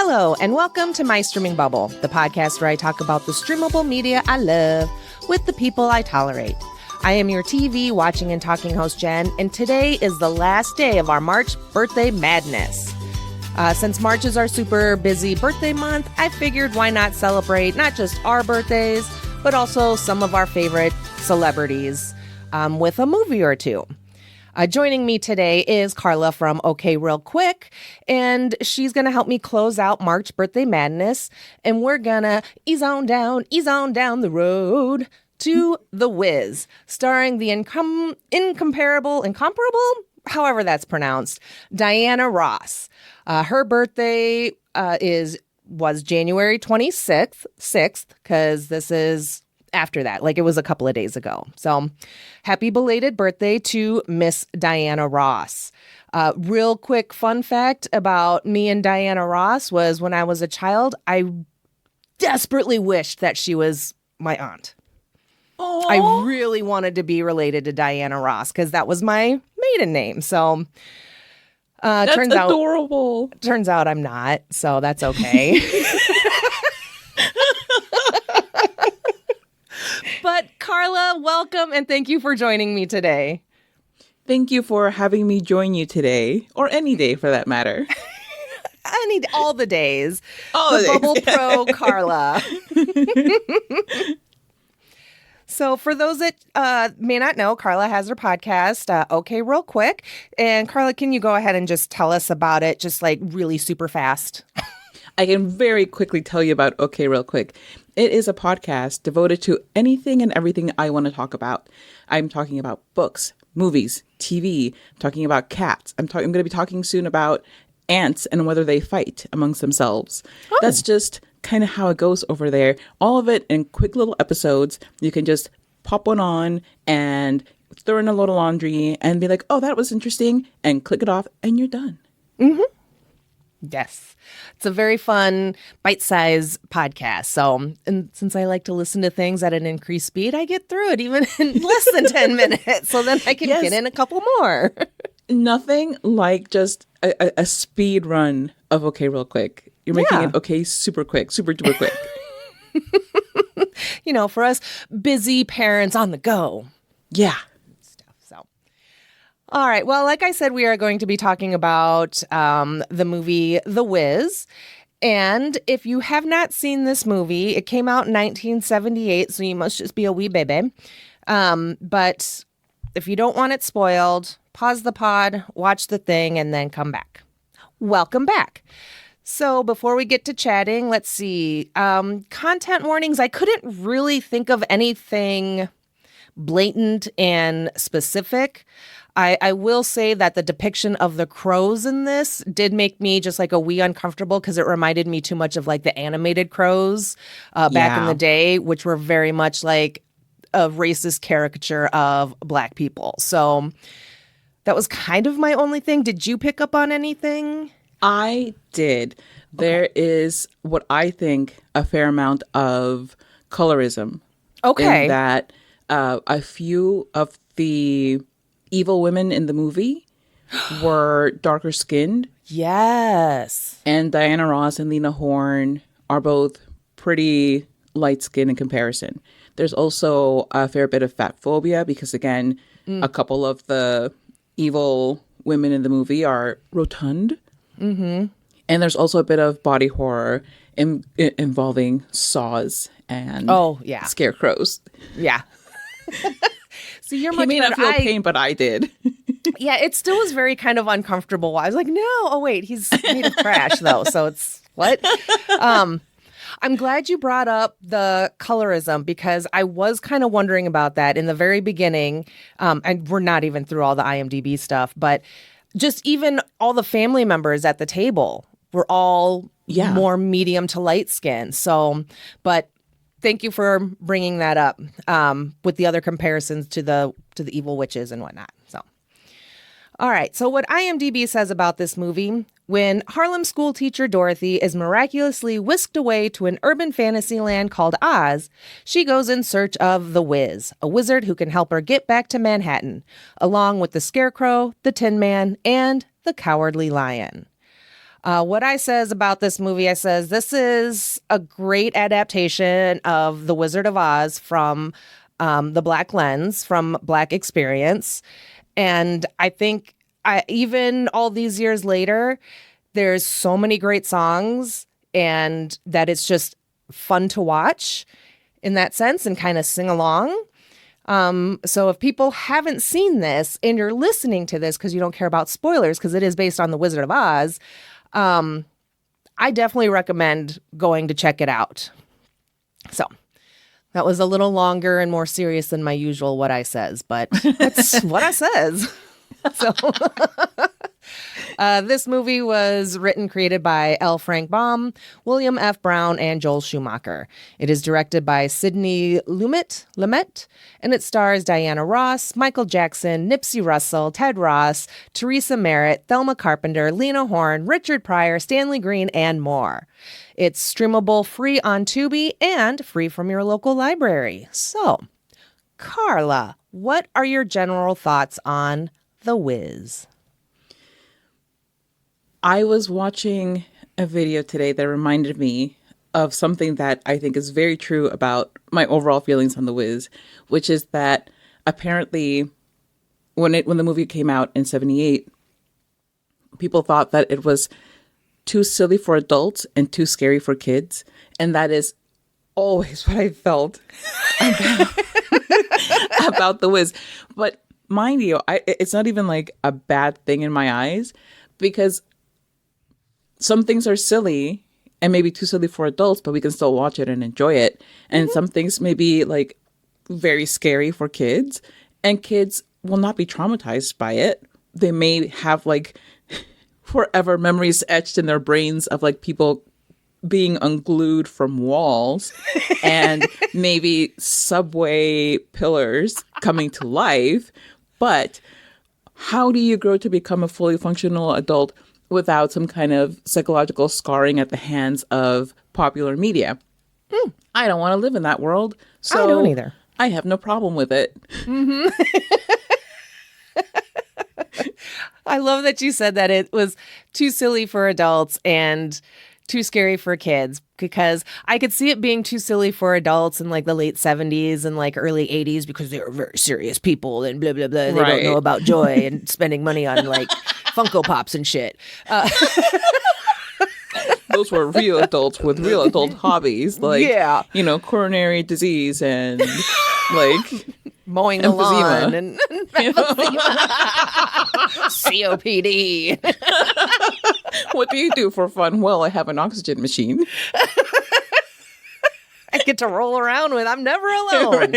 Hello, and welcome to My Streaming Bubble, the podcast where I talk about the streamable media I love with the people I tolerate. I am your TV watching and talking host, Jen, and today is the last day of our March birthday madness. Since March is our super busy birthday month, I figured why not celebrate not just our birthdays, but also some of our favorite celebrities with a movie or two. Joining me today is Carla from OK Real Quick, and she's going to help me close out March birthday madness, and we're going to ease on down the road to The Wiz, starring the incomparable, however that's pronounced, Diana Ross. Her birthday was January 26th, because this is after that, like it was a couple of days ago. So happy belated birthday to Miss Diana Ross. Real quick fun fact about me and Diana Ross was when I was a child, I desperately wished that she was my aunt. Aww. I really wanted to be related to Diana Ross because that was my maiden name. So that's adorable. Turns out I'm not, so that's okay. But Carla, welcome and thank you for joining me today. Thank you for having me join you today, or any day for that matter. All the days. All the days. Bubble Pro Carla. So for those that may not know, Carla has her podcast, OK Real Quick. And Carla, can you go ahead and just tell us about it, just like really super fast? I can very quickly tell you about OK Real Quick. It is a podcast devoted to anything and everything I want to talk about. I'm talking about books, movies, TV. I'm talking about cats. I'm going to be talking soon about ants and whether they fight amongst themselves. Oh. That's just kind of how it goes over there. All of it in quick little episodes. You can just pop one on and throw in a load of laundry and be like, oh, that was interesting, and click it off and you're done. Mm-hmm. Yes. It's a very fun bite-sized podcast. So, and since I like to listen to things at an increased speed, I get through it even in less than 10 minutes. So then I can get in a couple more. Nothing like just a speed run of OK Real Quick. You're making it okay super quick, super duper quick. You know, for us busy parents on the go. Yeah. All right. Well, like I said, we are going to be talking about the movie The Wiz. And if you have not seen this movie, it came out in 1978, so you must just be a wee baby. But if you don't want it spoiled, pause the pod, watch the thing, and then come back. Welcome back. So before we get to chatting, let's see. Content warnings. I couldn't really think of anything blatant and specific. I will say that the depiction of the crows in this did make me just like a wee uncomfortable because it reminded me too much of like the animated crows back in the day, which were very much like a racist caricature of Black people. So that was kind of my only thing. Did you pick up on anything? I did. Okay. There is what I think a fair amount of colorism. Okay. In that a few of the evil women in the movie were darker skinned. Yes. And Diana Ross and Lena Horne are both pretty light skinned in comparison. There's also a fair bit of fatphobia because, again, a couple of the evil women in the movie are rotund. Mm-hmm. And there's also a bit of body horror involving saws and scarecrows. Yeah. So you're much may not feel pain, but I did. Yeah, it still was very kind of uncomfortable. I was like, no, oh wait, he's made of trash though. So it's what? I'm glad you brought up the colorism because I was kind of wondering about that in the very beginning. And we're not even through all the IMDb stuff, but just even all the family members at the table were all more medium to light skin. So, but thank you for bringing that up with the other comparisons to the evil witches and whatnot. So, all right. So what IMDb says about this movie, when Harlem school teacher Dorothy is miraculously whisked away to an urban fantasy land called Oz, she goes in search of the Wiz, a wizard who can help her get back to Manhattan, along with the Scarecrow, the Tin Man, and the Cowardly Lion. What I says about this movie, I says this is a great adaptation of The Wizard of Oz from the Black lens, from Black experience. And I think even all these years later, there's so many great songs and that it's just fun to watch in that sense and kind of sing along. So if people haven't seen this and you're listening to this because you don't care about spoilers, because it is based on The Wizard of Oz, I definitely recommend going to check it out. So that was a little longer and more serious than my usual what I says, but that's what I says. So this movie was written, created by L. Frank Baum, William F. Brown, and Joel Schumacher. It is directed by Sidney Lumet, and it stars Diana Ross, Michael Jackson, Nipsey Russell, Ted Ross, Teresa Merritt, Thelma Carpenter, Lena Horne, Richard Pryor, Stanley Green, and more. It's streamable free on Tubi and free from your local library. So, Carla, what are your general thoughts on The Wiz? I was watching a video today that reminded me of something that I think is very true about my overall feelings on The Wiz, which is that apparently when the movie came out in 1978, people thought that it was too silly for adults and too scary for kids. And that is always what I felt about The Wiz. But mind you, it's not even like a bad thing in my eyes, because some things are silly and maybe too silly for adults, but we can still watch it and enjoy it. And some things may be like very scary for kids, and kids will not be traumatized by it. They may have like forever memories etched in their brains of like people being unglued from walls and maybe subway pillars coming to life. But how do you grow to become a fully functional adult without some kind of psychological scarring at the hands of popular media? I don't want to live in that world. So I don't either. I have no problem with it. Mm-hmm. I love that you said that it was too silly for adults and too scary for kids, because I could see it being too silly for adults in like the late 70s and like early 80s because they were very serious people and blah, blah, blah. They don't know about joy and spending money on like Funko Pops and shit. Those were real adults with real adult hobbies, like, coronary disease and like mowing the lawn and COPD. What do you do for fun? Well, I have an oxygen machine I get to roll around with. I'm never alone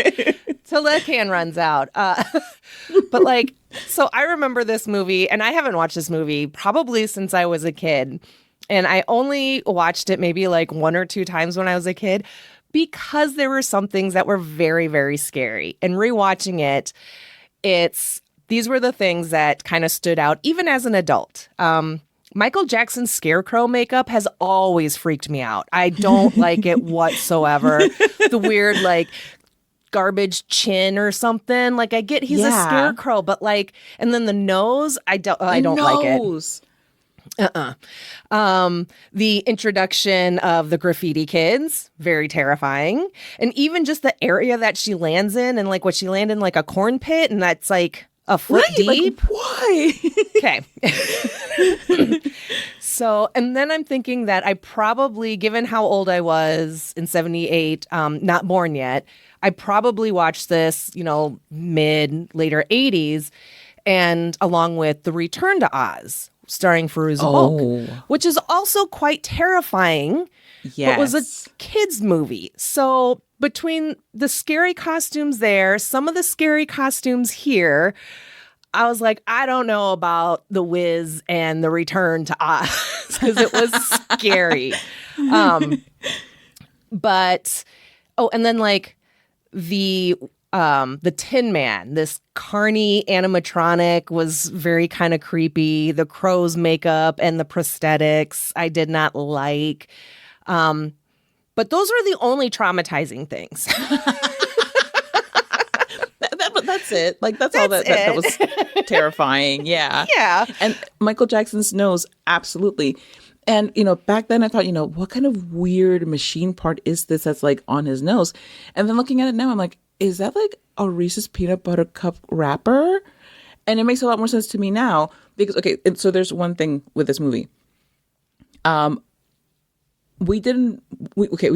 till that can runs out. But like, so I remember this movie, and I haven't watched this movie probably since I was a kid. And I only watched it maybe like 1 or 2 times when I was a kid, because there were some things that were very, very scary. And rewatching it, these were the things that kind of stood out even as an adult. Michael Jackson's scarecrow makeup has always freaked me out. I don't like it whatsoever. The weird like garbage chin or something. Like I get he's a scarecrow, but like, and then the nose, I don't like it. The introduction of the graffiti kids, very terrifying. And even just the area that she lands in, and like what she landed in like a corn pit, and that's like a foot deep. Like, why? Okay. So, and then I'm thinking that I probably, given how old I was in 1978, not born yet, I probably watched this, later 80s, and along with The Return to Oz, starring Fairuza Balk, which is also quite terrifying. Yes. But was a kids' movie. So between the scary costumes there, some of the scary costumes here, I was like, I don't know about The Wiz and The Return to Oz, because it was scary. But and then like the Tin Man, this carny animatronic, was very kind of creepy. The crow's makeup and the prosthetics I did not like. But those were the only traumatizing things. That's it. Like, that's all that was terrifying. Yeah. Yeah. And Michael Jackson's nose, absolutely. And, back then I thought, what kind of weird machine part is this that's like on his nose? And then looking at it now, I'm like, is that like a Reese's peanut butter cup wrapper? And it makes a lot more sense to me now because, okay, so there's one thing with this movie. We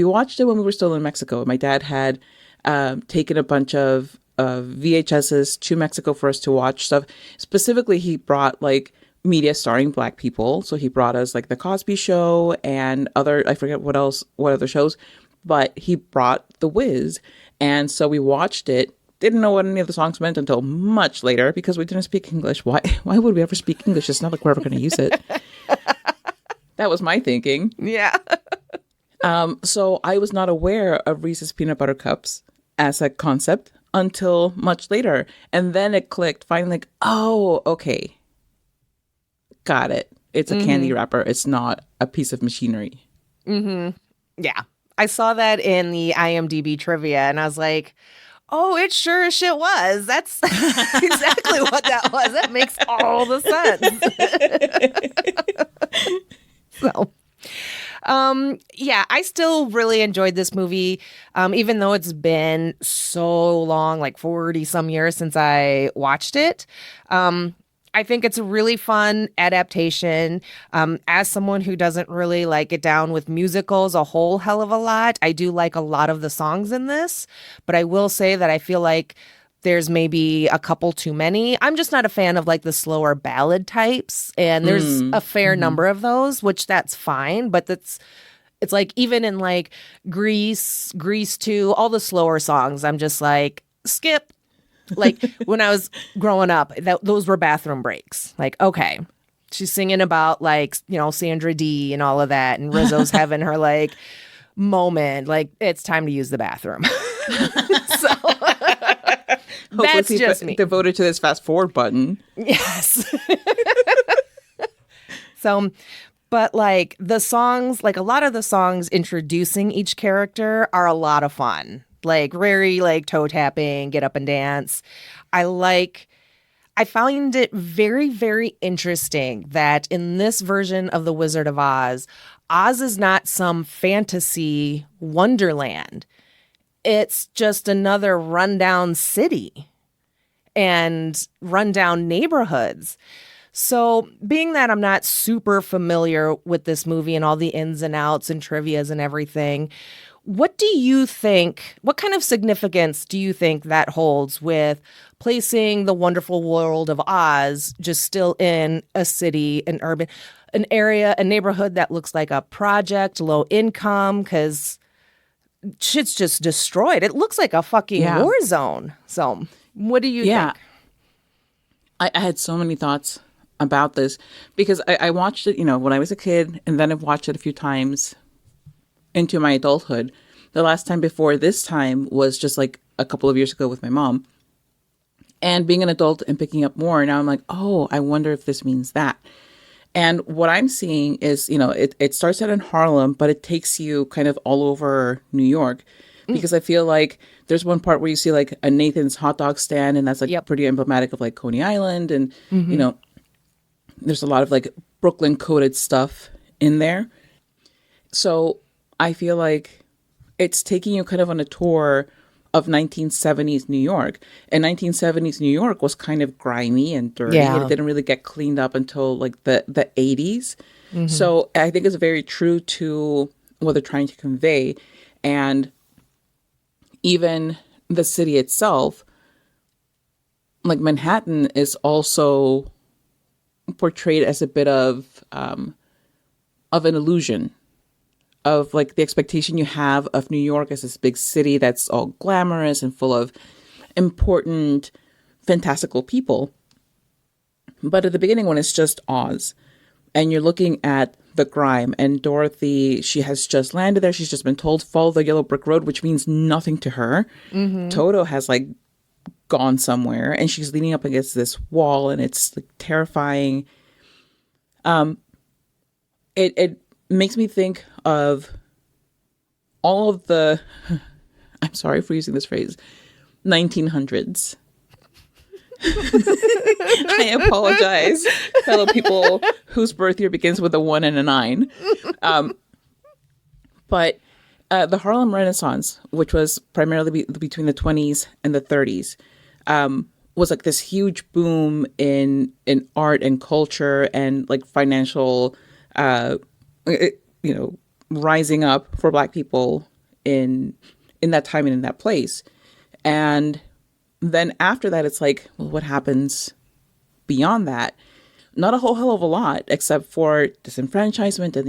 watched it when we were still in Mexico. My dad had taken a bunch of VHSs to Mexico for us to watch stuff. Specifically, he brought like media starring Black people. So he brought us like The Cosby Show and I forget what other shows, but he brought The Wiz. And so we watched it. Didn't know what any of the songs meant until much later because we didn't speak English. Why would we ever speak English? It's not like we're ever going to use it. That was my thinking. Yeah. So I was not aware of Reese's peanut butter cups as a concept until much later. And then it clicked finally like, oh, okay. Got it. It's a candy wrapper. It's not a piece of machinery. Mm-hmm. Yeah. I saw that in the IMDb trivia and I was like, oh, it sure as shit was. That's exactly what that was. That makes all the sense. So, yeah, I still really enjoyed this movie, even though it's been so long, like 40 some years since I watched it. I think it's a really fun adaptation. As someone who doesn't really like get down with musicals a whole hell of a lot, I do like a lot of the songs in this, but I will say that I feel like there's maybe a couple too many. I'm just not a fan of like the slower ballad types, and there's a fair number of those, which that's fine, but it's like even in like Grease 2, all the slower songs, I'm just like, skip. Like when I was growing up, those were bathroom breaks. Like, okay, she's singing about like, Sandra Dee and all of that, and Rizzo's having her like moment, like it's time to use the bathroom. So that's just me. Devoted to this fast forward button. Yes. So, but like the songs, like a lot of the songs introducing each character are a lot of fun. Like very like toe tapping, get up and dance. I found it very, very interesting that in this version of The Wizard of Oz, Oz is not some fantasy wonderland. It's just another rundown city and rundown neighborhoods. So being that I'm not super familiar with this movie and all the ins and outs and trivias and everything, what kind of significance do you think that holds with placing the wonderful world of Oz just still in a city, an area, a neighborhood that looks like a project, low income, because shit's just destroyed. It looks like a fucking war zone. So what do you think? I had so many thoughts about this because I watched it, when I was a kid, and then I've watched it a few times into my adulthood. The last time before this time was just like a couple of years ago with my mom. And being an adult and picking up more, now I'm like, oh, I wonder if this means that. And what I'm seeing is, it starts out in Harlem, but it takes you kind of all over New York. Because I feel like there's one part where you see like a Nathan's hot dog stand, and that's like pretty emblematic of like Coney Island. And, there's a lot of like Brooklyn coded stuff in there. So I feel like it's taking you kind of on a tour of 1970s New York. And 1970s New York was kind of grimy and dirty. And it didn't really get cleaned up until like the 80s. So I think it's very true to what they're trying to convey. And even the city itself, like Manhattan, is also portrayed as a bit of an illusion of like the expectation you have of New York as this big city that's all glamorous and full of important, fantastical people. But at the beginning, when it's just Oz and you're looking at the grime, and Dorothy, she has just landed there. She's just been told, follow the yellow brick road, which means nothing to her. Toto has like gone somewhere and she's leaning up against this wall, and it's like terrifying. It makes me think of all of the, I'm sorry for using this phrase, 1900s. I apologize, fellow people whose birth year begins with a 1 and a 9. But the Harlem Renaissance, which was primarily between the 20s and the 30s, was like this huge boom in art and culture and like financial, rising up for Black people in that time and in that place. And then after that, it's like, well, what happens beyond that? Not a whole hell of a lot, except for disenfranchisement and,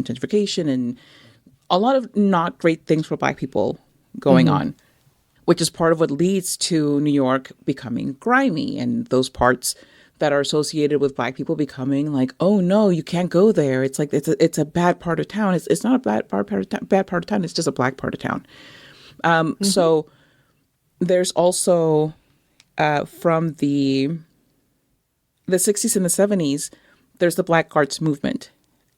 gentrification and a lot of not great things for Black people going on, which is part of what leads to New York becoming grimy and those parts that are associated with Black people becoming like, oh no, you can't go there. It's like it's a bad part of town. It's not a bad part of town. It's just a Black part of town. So there's also from the 60s and the 70s, there's the Black Arts movement.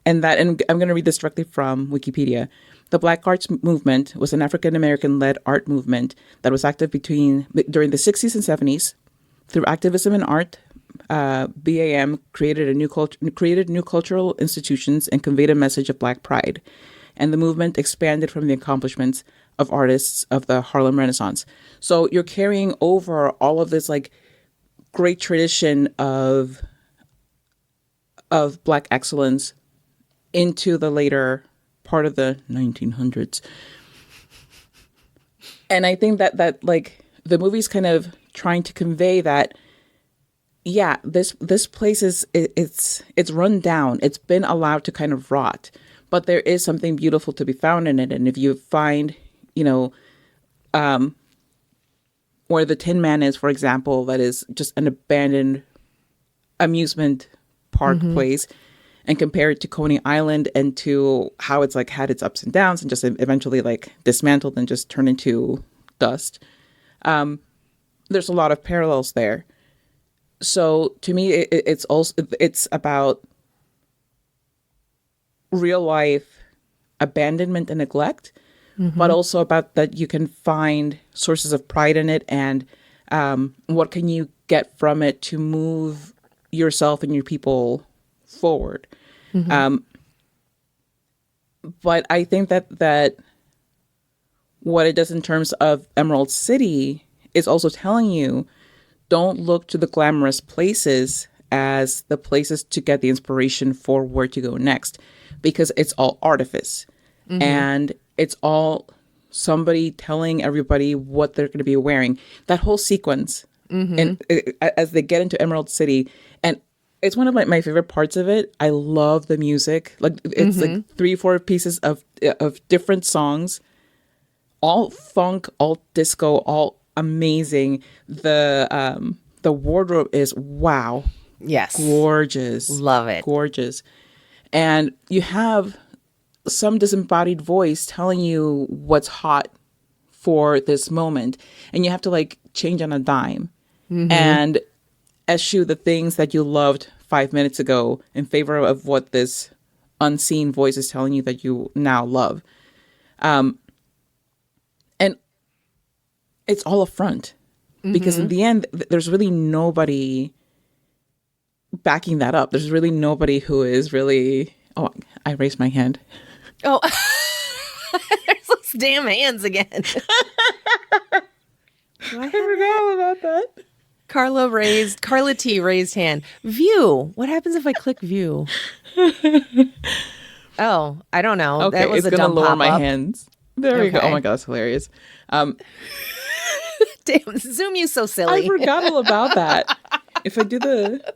And I'm going to read this directly from Wikipedia. The Black Arts movement was an African-American-led art movement that was active during the 60s and 70s. Through activism in art, BAM created new cultural institutions and conveyed a message of Black pride. And the movement expanded from the accomplishments of artists of the Harlem Renaissance. So you're carrying over all of this like great tradition of Black excellence into the later part of the 1900s. And I think that like the movie's kind of trying to convey that, yeah, this place it's run down. It's been allowed to kind of rot, but there is something beautiful to be found in it. And if you find, where the Tin Man is, for example, that is just an abandoned amusement park place, and compare it to Coney Island and to how it's like had its ups and downs and just eventually like dismantled and just turned into dust. There's a lot of parallels there. So to me, it's about real life abandonment and neglect, but also about that you can find sources of pride in it and what can you get from it to move yourself and your people forward. But I think that what it does in terms of Emerald City is also telling you, don't look to the glamorous places as the places to get the inspiration for where to go next, because it's all artifice and it's all somebody telling everybody what they're going to be wearing. That whole sequence, and as they get into Emerald City, and it's one of my favorite parts of it. I love the music. Like it's like 3-4 pieces of different songs, all funk, all disco, all amazing. The wardrobe is wow. Yes. Gorgeous. Love it. Gorgeous. And you have some disembodied voice telling you what's hot for this moment. And you have to like change on a dime. And eschew the things that you loved 5 minutes ago in favor of what this unseen voice is telling you that you now love. And it's all a front. Because in the end, there's really nobody backing that up. There's really nobody who is really... Oh, I raised my hand. Oh, there's those damn hands again. I forgot about that. Carla T raised hand. View. What happens if I click view? Oh, I don't know. Okay, that was it's a gonna dumb lower pop-up. my hands. There we go. Oh my god, that's hilarious. Damn, Zoom you so silly. I forgot all about that. If I do the...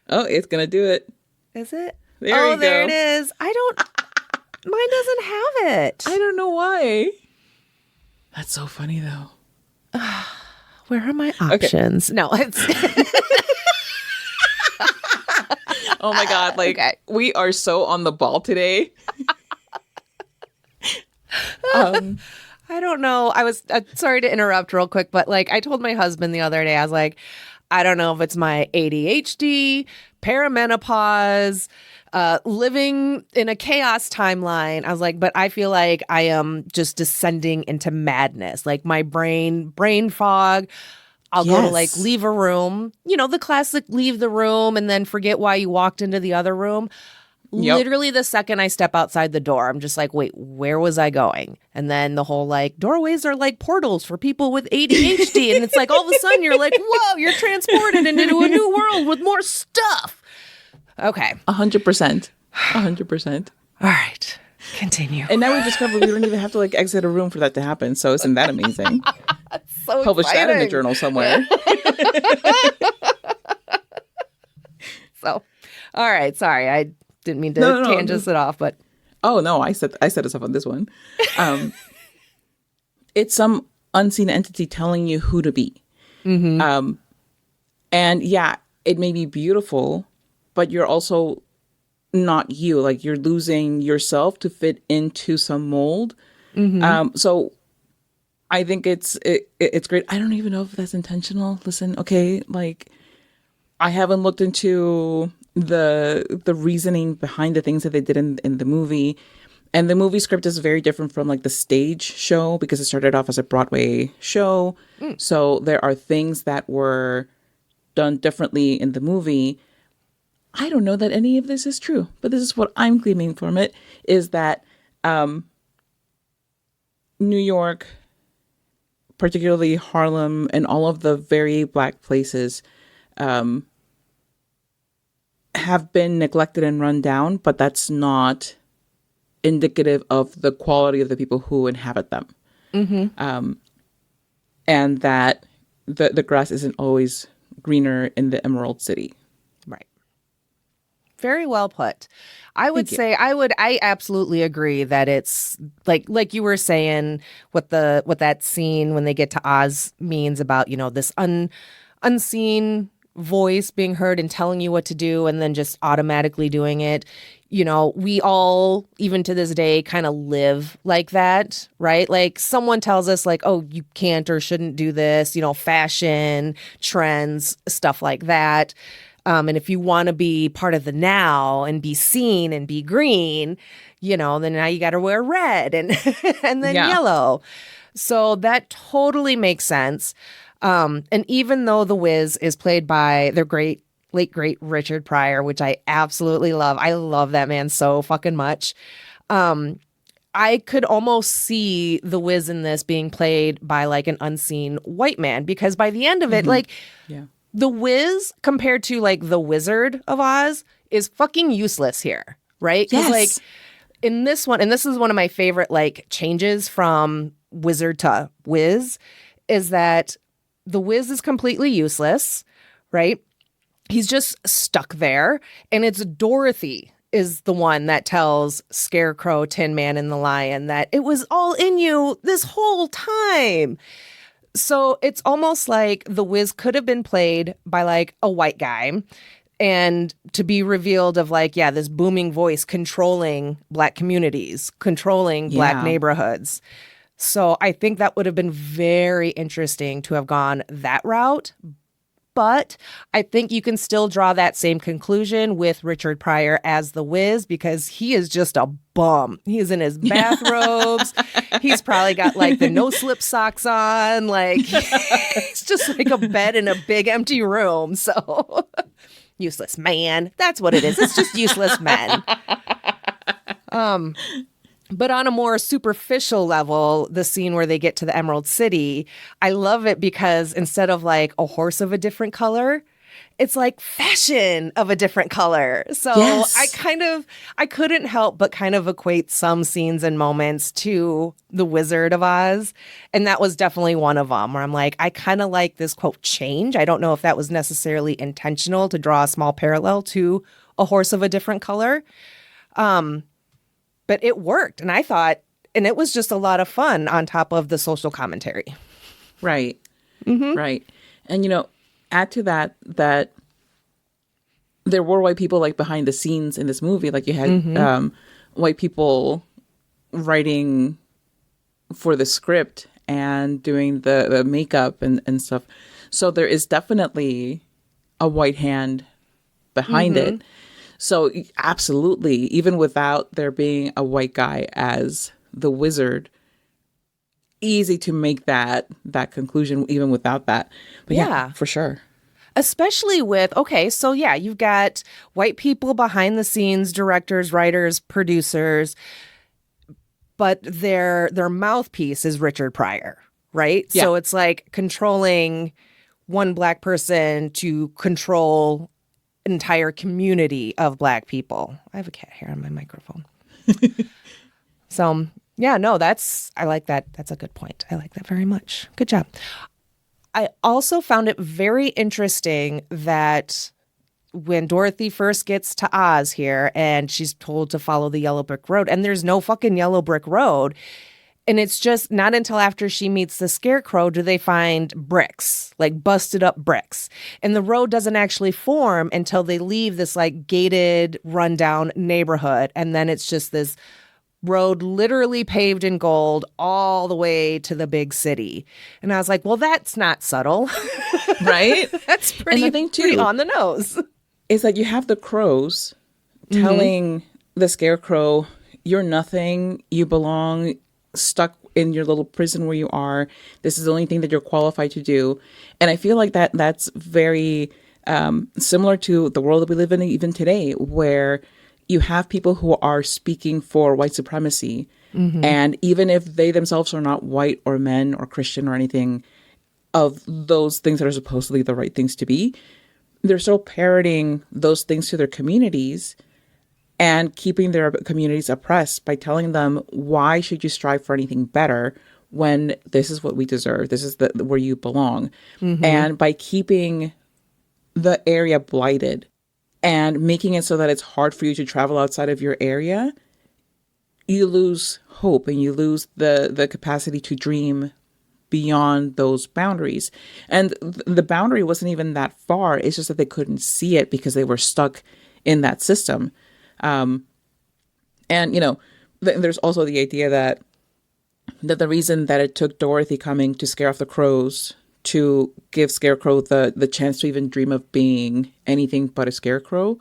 Oh, it's going to do it. Is it? There you go. There it is. Mine doesn't have it. I don't know why. That's so funny, though. Where are my options? Okay. No, it's... Oh my god, like, we are so on the ball today. I don't know. I was sorry to interrupt real quick, but like I told my husband the other day, I was like, I don't know if it's my ADHD, perimenopause, living in a chaos timeline. I was like, but I feel like I am just descending into madness. Like my brain fog, I'll go to like Yes. leave a room, you know, the classic leave the room and then forget why you walked into the other room. Yep. Literally the second I step outside the door, I'm just like, wait, where was I going? And then the whole like doorways are like portals for people with ADHD. And it's like all of a sudden you're like, whoa, you're transported into a new world with more stuff. Okay. 100%. 100%. All right. Continue. And now we've discovered we don't even have to like exit a room for that to happen. So isn't that amazing? So Publish that in a exciting. journal somewhere. So, all right. Sorry. I didn't mean to No. tangent it off, but Oh no, I set us up on this one. It's some unseen entity telling you who to be. And yeah, it may be beautiful, but you're also not you. Like you're losing yourself to fit into some mold. So I think it's great. I don't even know if that's intentional. Listen, okay, like I haven't looked into the reasoning behind the things that they did in the movie. And the movie script is very different from like the stage show because it started off as a Broadway show. So there are things that were done differently in the movie. I don't know that any of this is true, but this is what I'm gleaming from it, is that New York, particularly Harlem and all of the very Black places, have been neglected and run down, but that's not indicative of the quality of the people who inhabit them. And that the grass isn't always greener in the Emerald City. right. Very well put. I would say I absolutely agree that it's like you were saying what that scene when they get to Oz means about, you know, this unseen voice being heard and telling you what to do and then just automatically doing it. You know, we all, even to this day, kind of live like that, right? Like someone tells us like, oh, you can't or shouldn't do this, you know, fashion, trends, stuff like that. And if you want to be part of the now and be seen and be green, you know, then now you got to wear red and and then yellow. So that totally makes sense. And even though The Wiz is played by their late great Richard Pryor, which I absolutely love. I love that man so fucking much. I could almost see The Wiz in this being played by like an unseen white man, because by the end of it, like The Wiz compared to like the Wizard of Oz is fucking useless here, right? Because like in this one, and this is one of my favorite like changes from Wizard to Wiz, is that The Wiz is completely useless, right? He's just stuck there. And it's Dorothy is the one that tells Scarecrow, Tin Man, and the Lion that it was all in you this whole time. So it's almost like The Wiz could have been played by like a white guy and to be revealed of like, yeah, this booming voice controlling Black communities, controlling Black neighborhoods. So I think that would have been very interesting to have gone that route. But I think you can still draw that same conclusion with Richard Pryor as the Wiz, because he is just a bum. He's in his bathrobes. He's probably got like the no slip socks on. Like it's just like a bed in a big empty room. So useless man. That's what it is. It's just useless men. But on a more superficial level, the scene where they get to the Emerald City, I love it because instead of like a horse of a different color, it's like fashion of a different color. So I couldn't help but kind of equate some scenes and moments to The Wizard of Oz. And that was definitely one of them where I'm like, I kind of like this quote change. I don't know if that was necessarily intentional to draw a small parallel to a horse of a different color. But it worked. And I thought, and it was just a lot of fun on top of the social commentary. Right. Right. And, you know, add to that there were white people like behind the scenes in this movie. Like you had white people writing for the script and doing the makeup and stuff. So there is definitely a white hand behind it. So absolutely, even without there being a white guy as the wizard, easy to make that conclusion even without that. But yeah, for sure. Especially with, okay, so yeah, you've got white people behind the scenes, directors, writers, producers, but their mouthpiece is Richard Pryor, right? Yeah. So it's like controlling one Black person to control an entire community of Black people. I have a cat hair on my microphone. So yeah, no, I like that. That's a good point. I like that very much. Good job. I also found it very interesting that when Dorothy first gets to Oz here and she's told to follow the yellow brick road, and there's no fucking yellow brick road. And it's just not until after she meets the Scarecrow do they find bricks, like busted up bricks. And the road doesn't actually form until they leave this like gated, rundown neighborhood. And then it's just this road literally paved in gold all the way to the big city. And I was like, well, that's not subtle. Right? That's pretty, and the thing too, pretty on the nose. Is that you have the crows telling the Scarecrow, you're nothing, you belong stuck in your little prison where you are. This is the only thing that you're qualified to do. And I feel like that's very similar to the world that we live in even today, where you have people who are speaking for white supremacy. And even if they themselves are not white or men or Christian or anything of those things that are supposedly the right things to be, they're still parroting those things to their communities and keeping their communities oppressed by telling them, why should you strive for anything better when this is what we deserve? This is where you belong. And by keeping the area blighted and making it so that it's hard for you to travel outside of your area, you lose hope and you lose the capacity to dream beyond those boundaries. And the boundary wasn't even that far. It's just that they couldn't see it because they were stuck in that system. And, you know, there's also the idea that the reason that it took Dorothy coming to scare off the crows to give Scarecrow the chance to even dream of being anything but a scarecrow,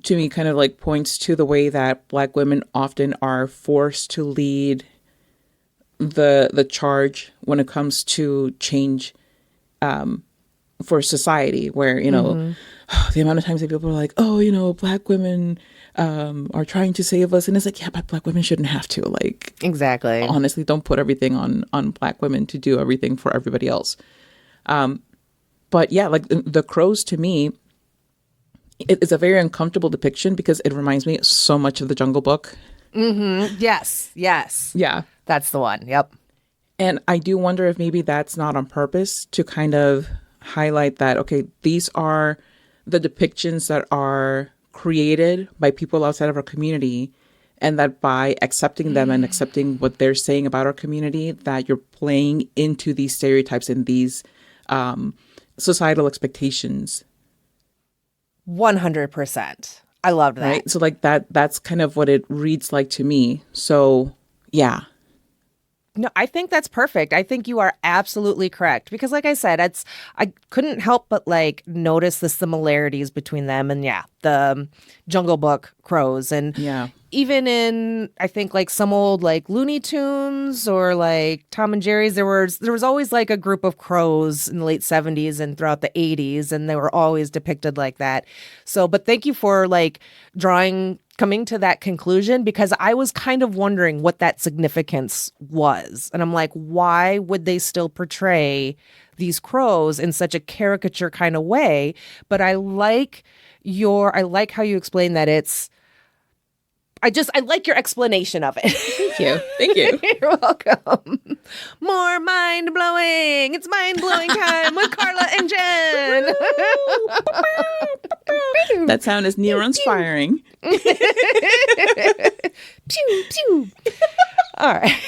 to me kind of like points to the way that Black women often are forced to lead the charge when it comes to change for society, where, you know, the amount of times that people are like, oh, you know, Black women are trying to save us. And it's like, yeah, but Black women shouldn't have to. Like, exactly. Honestly, don't put everything on Black women to do everything for everybody else. But yeah, like the crows, to me, it's a very uncomfortable depiction because it reminds me so much of the Jungle Book. Yes. Yeah. That's the one. Yep. And I do wonder if maybe that's not on purpose to kind of highlight that, okay, these are the depictions that are created by people outside of our community, and that by accepting them and accepting what they're saying about our community, that you're playing into these stereotypes and these societal expectations. 100%. I loved that. Right? So like that's kind of what it reads like to me. So yeah. No, I think that's perfect. I think you are absolutely correct. Because like I said, I couldn't help but like notice the similarities between them and the Jungle Book crows. And even in, I think like some old like Looney Tunes or like Tom and Jerry's, there was always like a group of crows in the late 70s and throughout the 80s, and they were always depicted like that. So, but thank you for like coming to that conclusion, because I was kind of wondering what that significance was. And I'm like, why would they still portray these crows in such a caricature kind of way? But I like how you explain that I like your explanation of it. Thank you. You're welcome. More mind-blowing. It's mind-blowing time with Carla and Jen. That sound is neurons firing. Pew, pew. All right.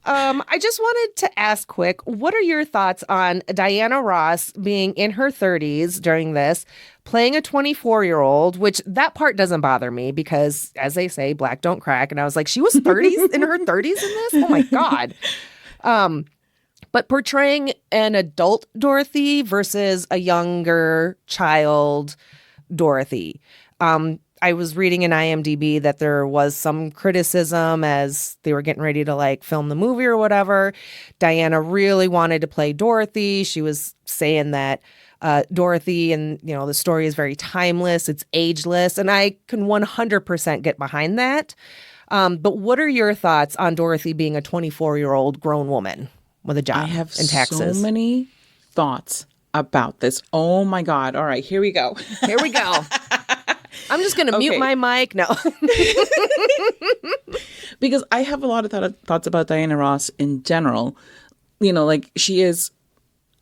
I just wanted to ask quick, what are your thoughts on Diana Ross being in her 30s during this, playing a 24-year-old, which that part doesn't bother me because, as they say, black don't crack. And I was like, she was 30s in her 30s in this? Oh, my God. But portraying an adult Dorothy versus a younger child Dorothy. I was reading in IMDb that there was some criticism as they were getting ready to like film the movie or whatever. Diana really wanted to play Dorothy. She was saying that Dorothy and, the story is very timeless. It's ageless. And I can 100% get behind that. But what are your thoughts on Dorothy being a 24-year-old grown woman with a job I have and taxes? so many thoughts about this. Oh my God. All right, here we go. Here we go. I'm just going to mute my mic. No. Because I have a lot of thoughts about Diana Ross in general. Like she is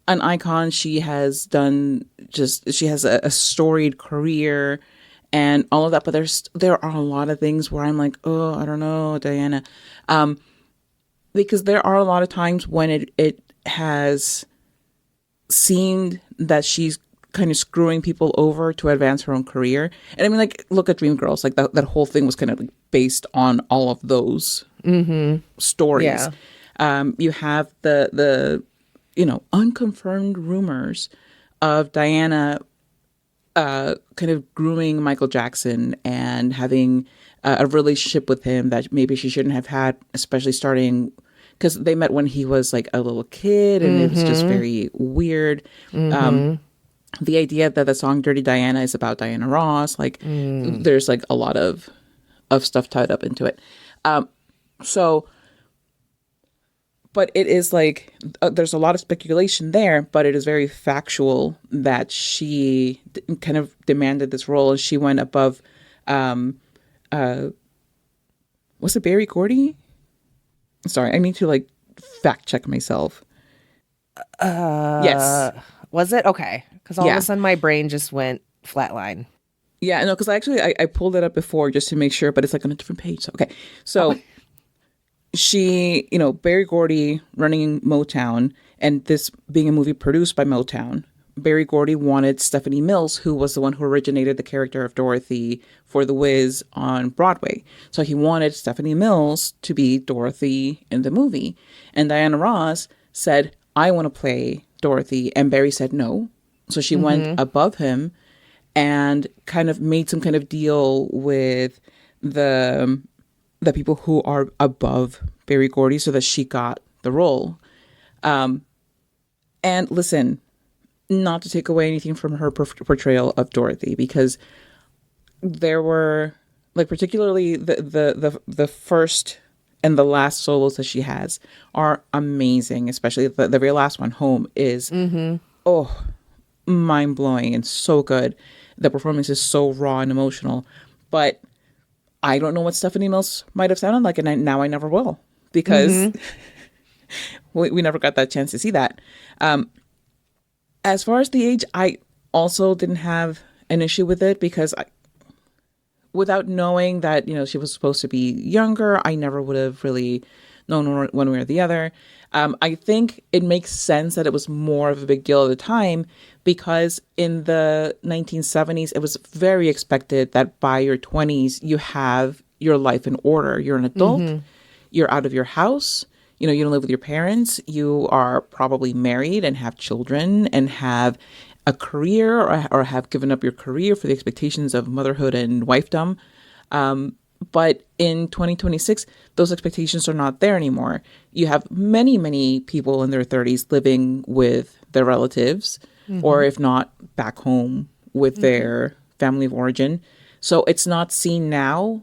an icon. She has a storied career and all of that. But there are a lot of things where I'm like, oh, I don't know, Diana. Because there are a lot of times when it has seemed that she's kind of screwing people over to advance her own career. And I mean, like, look at Dreamgirls. Like that whole thing was kind of like based on all of those stories. Yeah. You have the unconfirmed rumors of Diana kind of grooming Michael Jackson and having a relationship with him that maybe she shouldn't have had, especially starting because they met when he was like a little kid and it was just very weird. The idea that the song Dirty Diana is about Diana Ross, like there's like a lot of stuff tied up into it. But it is like, there's a lot of speculation there, but it is very factual that she kind of demanded this role and she went above, was it Berry Gordy? Sorry, I need to like fact check myself. Yes. Was it? Okay. Because all of a sudden my brain just went flatline. Yeah, no, because I pulled it up before just to make sure, but it's like on a different page. So, okay. So she, Berry Gordy running Motown and this being a movie produced by Motown, Berry Gordy wanted Stephanie Mills, who was the one who originated the character of Dorothy for The Wiz on Broadway. So he wanted Stephanie Mills to be Dorothy in the movie. And Diana Ross said, I want to play Dorothy. And Berry said no. So she went above him and kind of made some kind of deal with the people who are above Berry Gordy so that she got the role. And listen, not to take away anything from her portrayal of Dorothy, because there were, like, particularly the first and the last solos that she has are amazing, especially the very last one, Home, is mind-blowing and so good. The performance is so raw and emotional, but I don't know what Stephanie Mills might have sounded like, and now I never will, because we never got that chance to see that. As far as the age, I also didn't have an issue with it, because without knowing that, she was supposed to be younger, I never would have really known one way or the other. I think it makes sense that it was more of a big deal at the time, because in the 1970s, it was very expected that by your 20s, you have your life in order. You're an adult, you're out of your house, you don't live with your parents, you are probably married and have children and have a career or have given up your career for the expectations of motherhood and wifedom. But in 2026, those expectations are not there anymore. You have many, many people in their 30s living with their relatives, or if not, back home with their family of origin. So it's not seen now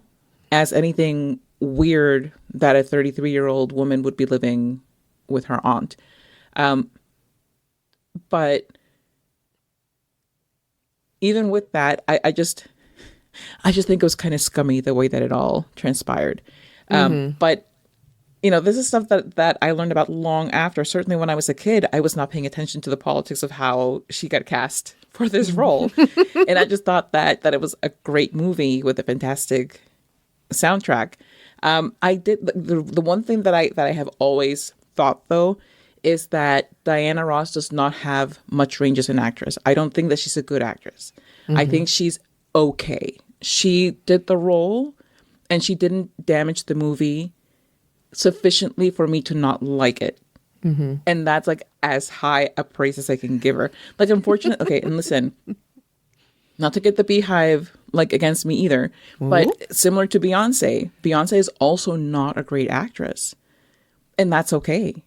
as anything weird that a 33-year-old woman would be living with her aunt. But even with that, I just think it was kind of scummy the way that it all transpired. But, this is stuff that I learned about long after. Certainly when I was a kid, I was not paying attention to the politics of how she got cast for this role. And I just thought that it was a great movie with a fantastic soundtrack. I did the one thing that I have always thought, though, is that Diana Ross does not have much range as an actress. I don't think that she's a good actress. I think she's okay. She did the role and she didn't damage the movie sufficiently for me to not like it. And that's like as high a praise as I can give her. Like, unfortunately, okay, and listen, not to get the Beehive like against me either. But similar to Beyonce is also not a great actress. And that's okay.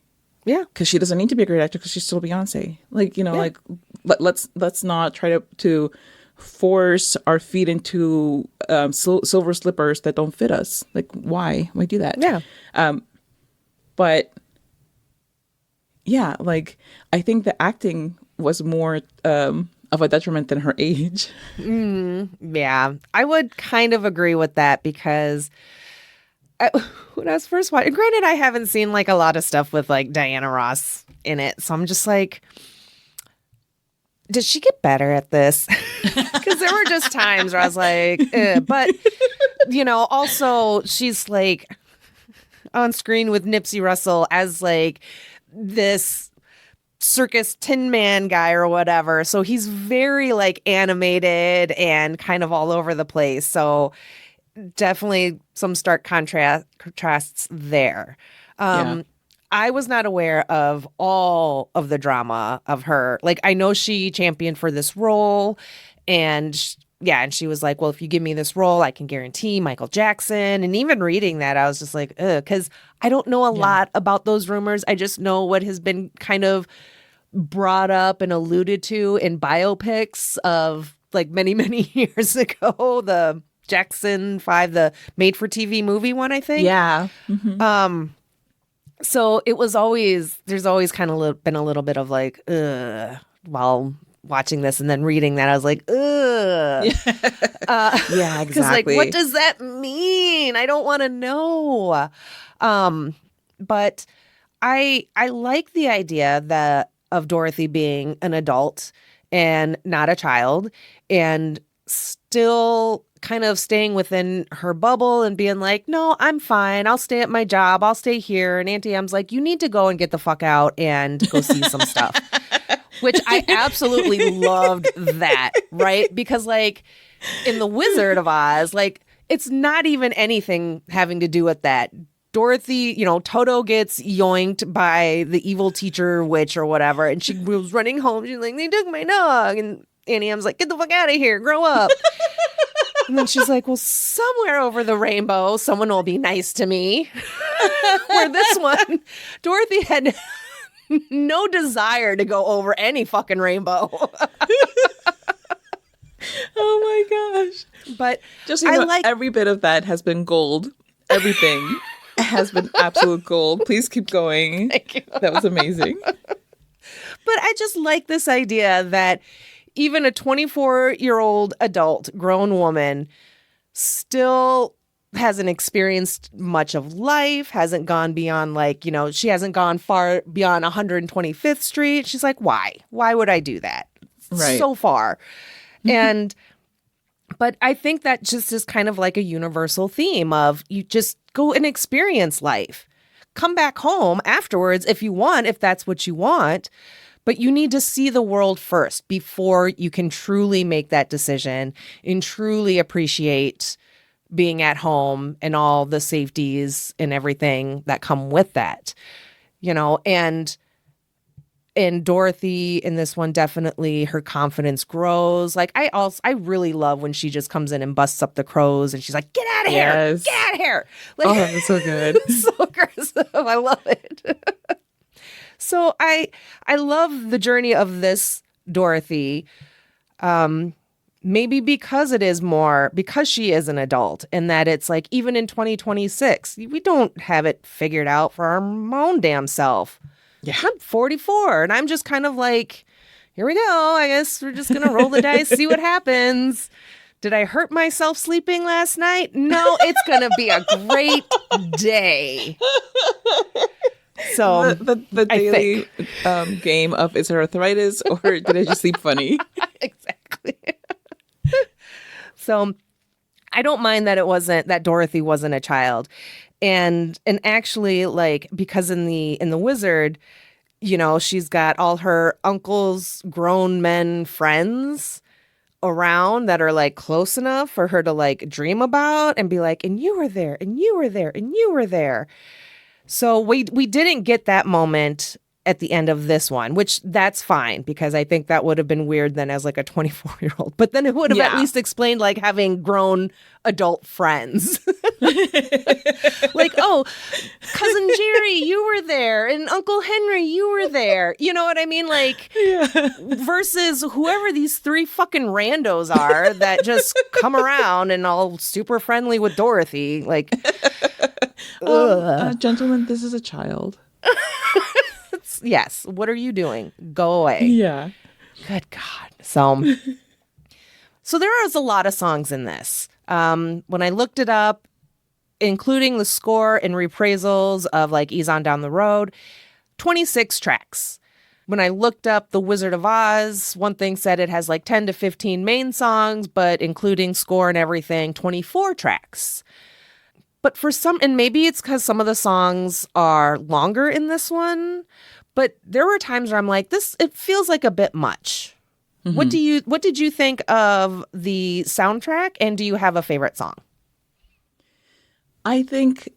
Yeah. Because she doesn't need to be a great actor because she's still Beyonce. Like, you know, like let's not try to force our feet into silver slippers that don't fit us. Like, why do that? Yeah. But yeah, like I think the acting was more of a detriment than her age. Yeah, I would kind of agree with that because when I was first watching, granted, I haven't seen like a lot of stuff with like Diana Ross in it, so I'm just like, did she get better at this? Because there were just times where I was like, but you know, also she's like on screen with Nipsey Russell as like this circus tin man guy or whatever. So he's very like animated and kind of all over the place. So definitely some stark contrasts there. I was not aware of all of the drama of her. Like, I know she championed for this role and and she was like, well, if you give me this role, I can guarantee Michael Jackson. And even reading that, I was just like, because I don't know a lot about those rumors. I just know what has been kind of brought up and alluded to in biopics of like many, many years ago. The Jackson 5, the made-for-TV movie one, I think. Yeah. So it was there's always kind of been a little bit of like, while watching this and then reading that, I was like, Yeah, exactly. Because like, what does that mean? I don't want to know. But I like the idea of Dorothy being an adult and not a child and still kind of staying within her bubble and being like, no, I'm fine. I'll stay at my job. I'll stay here. And Auntie M's like, you need to go and get the fuck out and go see some stuff. Which I absolutely loved that, right? Because like in The Wizard of Oz, like it's not even anything having to do with that. Dorothy, you know, Toto gets yoinked by the evil teacher witch or whatever. And she was running home. She's like, they took my dog. And Auntie M's like, get the fuck out of here. Grow up. And then she's like, well, somewhere over the rainbow, someone will be nice to me. Where this one, Dorothy had no desire to go over any fucking rainbow. Oh my gosh. But just so you know, every bit of that has been gold. Everything has been absolute gold. Please keep going. Thank you. That was amazing. But I just like this idea that even a 24-year-old adult grown woman still hasn't experienced much of life, hasn't gone beyond like, you know, she hasn't gone far beyond 125th Street. She's like, why? Why would I do that? Right. So far. But I think that just is kind of like a universal theme of you just go and experience life. Come back home afterwards if you want, if that's what you want. But you need to see the world first before you can truly make that decision and truly appreciate being at home and all the safeties and everything that come with that, you know, and Dorothy in this one, definitely her confidence grows. Like I really love when she just comes in and busts up the crows and she's like, get out of here, get out of here. Like, oh, that's so good. So aggressive. I love it. So I love the journey of this Dorothy. Maybe because she is an adult and that it's like, even in 2026, we don't have it figured out for our own damn self. Yeah. I'm 44 and I'm just kind of like, here we go. I guess we're just going to roll the dice, see what happens. Did I hurt myself sleeping last night? No, it's going to be a great day. So the daily game of, is there arthritis or did I just sleep funny? Exactly. So I don't mind that Dorothy wasn't a child. And actually, like, because in the Wizard, you know, she's got all her uncle's grown men friends around that are like close enough for her to like dream about and be like, and you were there, and you were there, and you were there. So we didn't get that moment at the end of this one, which that's fine because I think that would have been weird then as like a 24-year-old. But then it would have at least explained like having grown adult friends. Like, oh, Cousin Jerry, you were there, and Uncle Henry, you were there. You know what I mean? Like, versus whoever these three fucking randos are that just come around and all super friendly with Dorothy. Like, gentlemen, this is a child. Yes. What are you doing? Go away. Yeah. Good God. So there is a lot of songs in this. When I looked it up, including the score and reprisals of like Ease on Down the Road, 26 tracks. When I looked up The Wizard of Oz, one thing said it has like 10 to 15 main songs, but including score and everything, 24 tracks. But for some, and maybe it's because some of the songs are longer in this one, but there were times where I'm like, it feels like a bit much. Mm-hmm. What did you think of the soundtrack, and do you have a favorite song? I think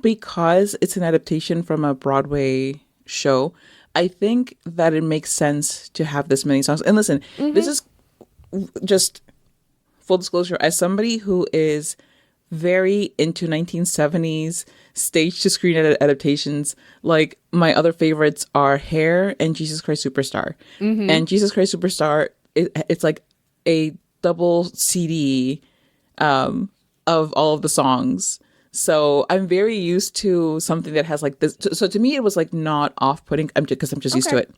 because it's an adaptation from a Broadway show, I think that it makes sense to have this many songs. And listen, this is just full disclosure, as somebody who is very into 1970s stage to screen adaptations, like my other favorites are Hair and Jesus Christ Superstar. And Jesus Christ Superstar, it's like a double CD of all of the songs. So I'm very used to something that has like this. So to me, it was like not off-putting because I'm just used to it.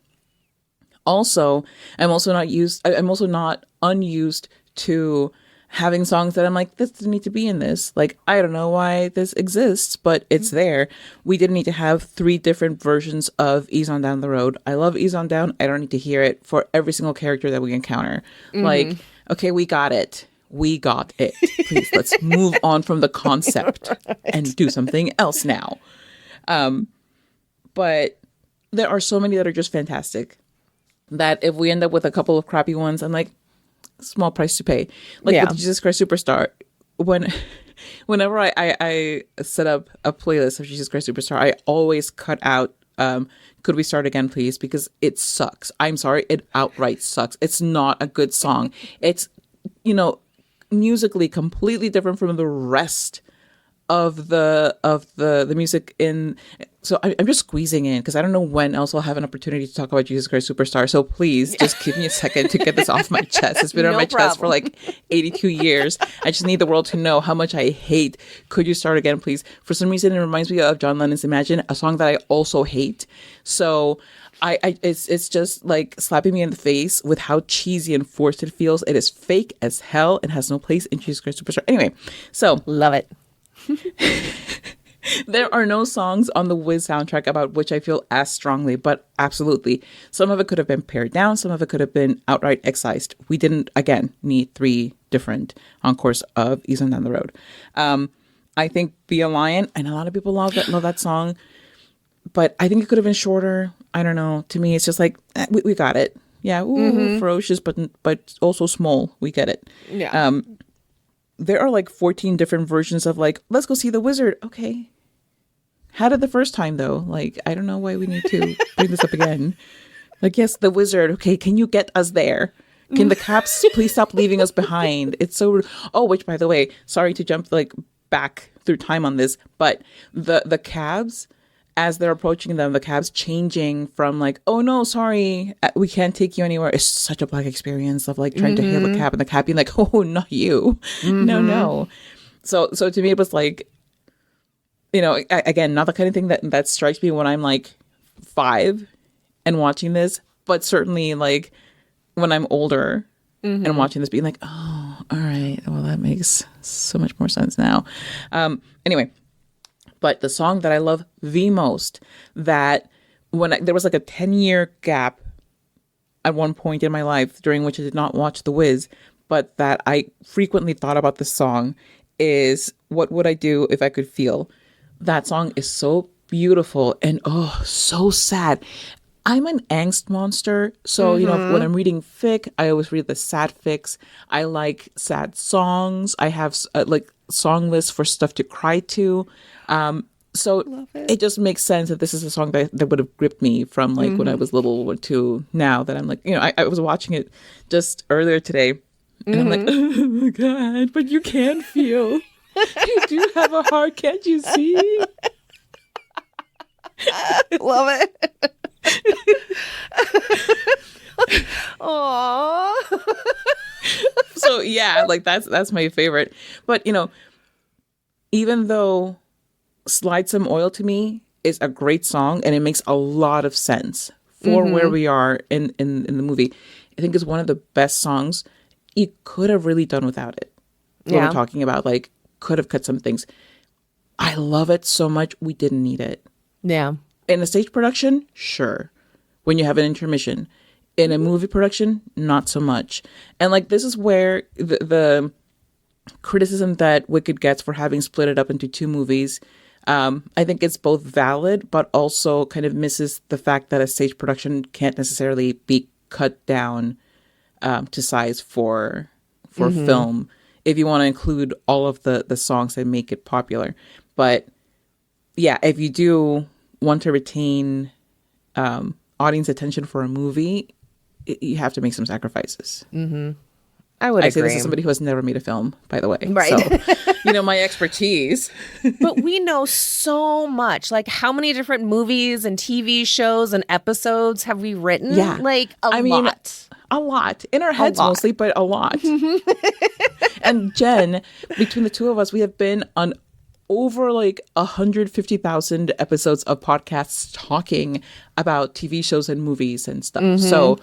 Also, I'm also not unused to having songs that I'm like, this doesn't need to be in this. Like, I don't know why this exists, but it's there. We didn't need to have 3 different versions of Ease on Down the Road. I love Ease on Down. I don't need to hear it for every single character that we encounter. Like, okay, we got it. We got it. Please, let's move on from the concept and do something else now. But there are so many that are just fantastic that if we end up with a couple of crappy ones, I'm like, small price to pay. Like with Jesus Christ Superstar, whenever I set up a playlist of Jesus Christ Superstar, I always cut out Could We Start Again Please, because it sucks. I'm sorry, it outright sucks. It's not a good song. It's, musically completely different from the rest of the music in. So I'm just squeezing in because I don't know when else I'll have an opportunity to talk about Jesus Christ Superstar. So please just give me a second to get this off my chest. It's been on my chest for like 82 years. I just need the world to know how much I hate Could You Start Again Please. For some reason, it reminds me of John Lennon's Imagine, a song that I also hate. So it's just like slapping me in the face with how cheesy and forced it feels. It is fake as hell and has no place in Jesus Christ Superstar. Anyway, so love it. There are no songs on the Wiz soundtrack about which I feel as strongly, but absolutely. Some of it could have been pared down. Some of it could have been outright excised. We didn't, again, need 3 different encores of Ease on Down the Road. I think Be a Lion, and a lot of people love that song, but I think it could have been shorter. I don't know. To me, it's just like, we got it. Yeah, ferocious, but also small. We get it. Yeah. There are like 14 different versions of like, let's go see the wizard. Okay. How did the first time though? Like, I don't know why we need to bring this up again. Like, yes, the wizard. Okay. Can you get us there? Can the Caps please stop leaving us behind? It's so, which by the way, sorry to jump like back through time on this, but the cabs, as they're approaching them, the cabs changing from like, oh no, sorry, we can't take you anywhere. It's such a Black experience of like trying to hail a cab and the cab being like, oh, not you. No. So to me, it was like, again, not the kind of thing that strikes me when I'm like 5 and watching this, but certainly like when I'm older and watching this being like, oh, all right, well, that makes so much more sense now. Anyway. But the song that I love the most, that there was like a 10-year gap at one point in my life during which I did not watch The Wiz, but that I frequently thought about this song, is What Would I Do If I Could Feel? That song is so beautiful and so sad. I'm an angst monster. So, when I'm reading fic, I always read the sad fics. I like sad songs. I have like song lists for stuff to cry to. So it just makes sense that this is a song that would have gripped me from like when I was little to now that I'm like, I was watching it just earlier today and I'm like, oh my God, but you can feel. You do have a heart, can't you see? Love it. Aww. So yeah, like that's my favorite. But even though Slide Some Oil to me is a great song and it makes a lot of sense for where we are in the movie, I think it's one of the best songs. You could have really done without it. What we're talking about, like, could have cut some things. I love it so much. We didn't need it. Yeah. In a stage production, sure. When you have an intermission. In a movie production, not so much. And like this is where the criticism that Wicked gets for having split it up into two movies, I think it's both valid, but also kind of misses the fact that a stage production can't necessarily be cut down to size for film if you want to include all of the songs that make it popular. But yeah, if you do want to retain audience attention for a movie, you have to make some sacrifices. I would agree. I say this as somebody who has never made a film, by the way. Right. So, my expertise. But we know so much. Like, how many different movies and TV shows and episodes have we written? Yeah. Like, a lot. A lot. In our heads mostly, but a lot. And Jen, between the two of us, we have been on over like 150,000 episodes of podcasts talking about TV shows and movies and stuff. So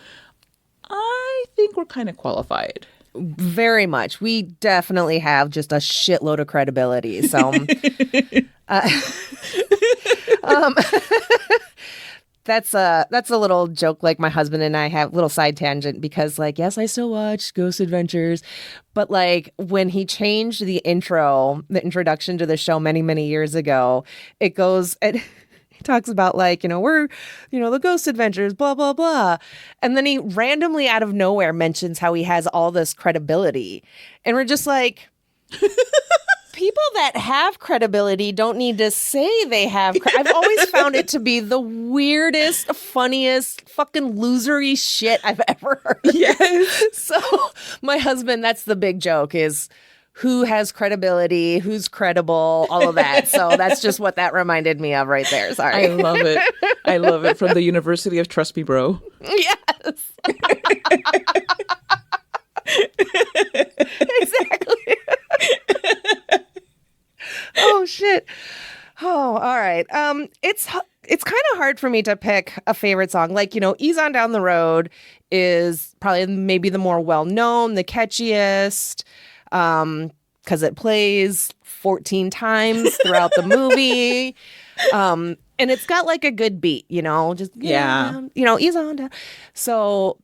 I think we're kind of qualified. Very much. We definitely have just a shitload of credibility. So that's a little joke like my husband and I have, little side tangent, because like, yes, I still watch Ghost Adventures, but like when he changed the introduction to the show many, many years ago, it goes at he talks about like, we're, the Ghost Adventures, blah, blah, blah. And then he randomly out of nowhere mentions how he has all this credibility. And we're just like, people that have credibility don't need to say they have. I've always found it to be the weirdest, funniest, fucking losery shit I've ever heard. Yes. So my husband, that's the big joke is, who has credibility, who's credible, all of that. So that's just what that reminded me of right there. Sorry. I love it. I love it. From the University of Trust Me, Bro. Yes. Exactly. Oh, shit. Oh, all right. It's kind of hard for me to pick a favorite song. Like, Ease On Down the Road is probably maybe the more well-known, the catchiest. Because it plays 14 times throughout the movie. And it's got like a good beat, just down, ease on down. So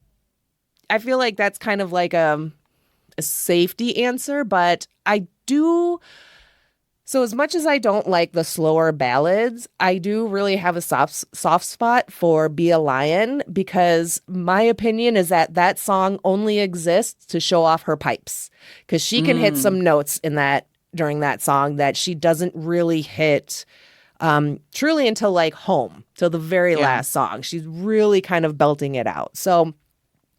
I feel like that's kind of like a safety answer, but I do. So as much as I don't like the slower ballads, I do really have a soft spot for Be a Lion, because my opinion is that song only exists to show off her pipes, because she can hit some notes during that song that she doesn't really hit truly until like Home, till the very last song. She's really kind of belting it out. So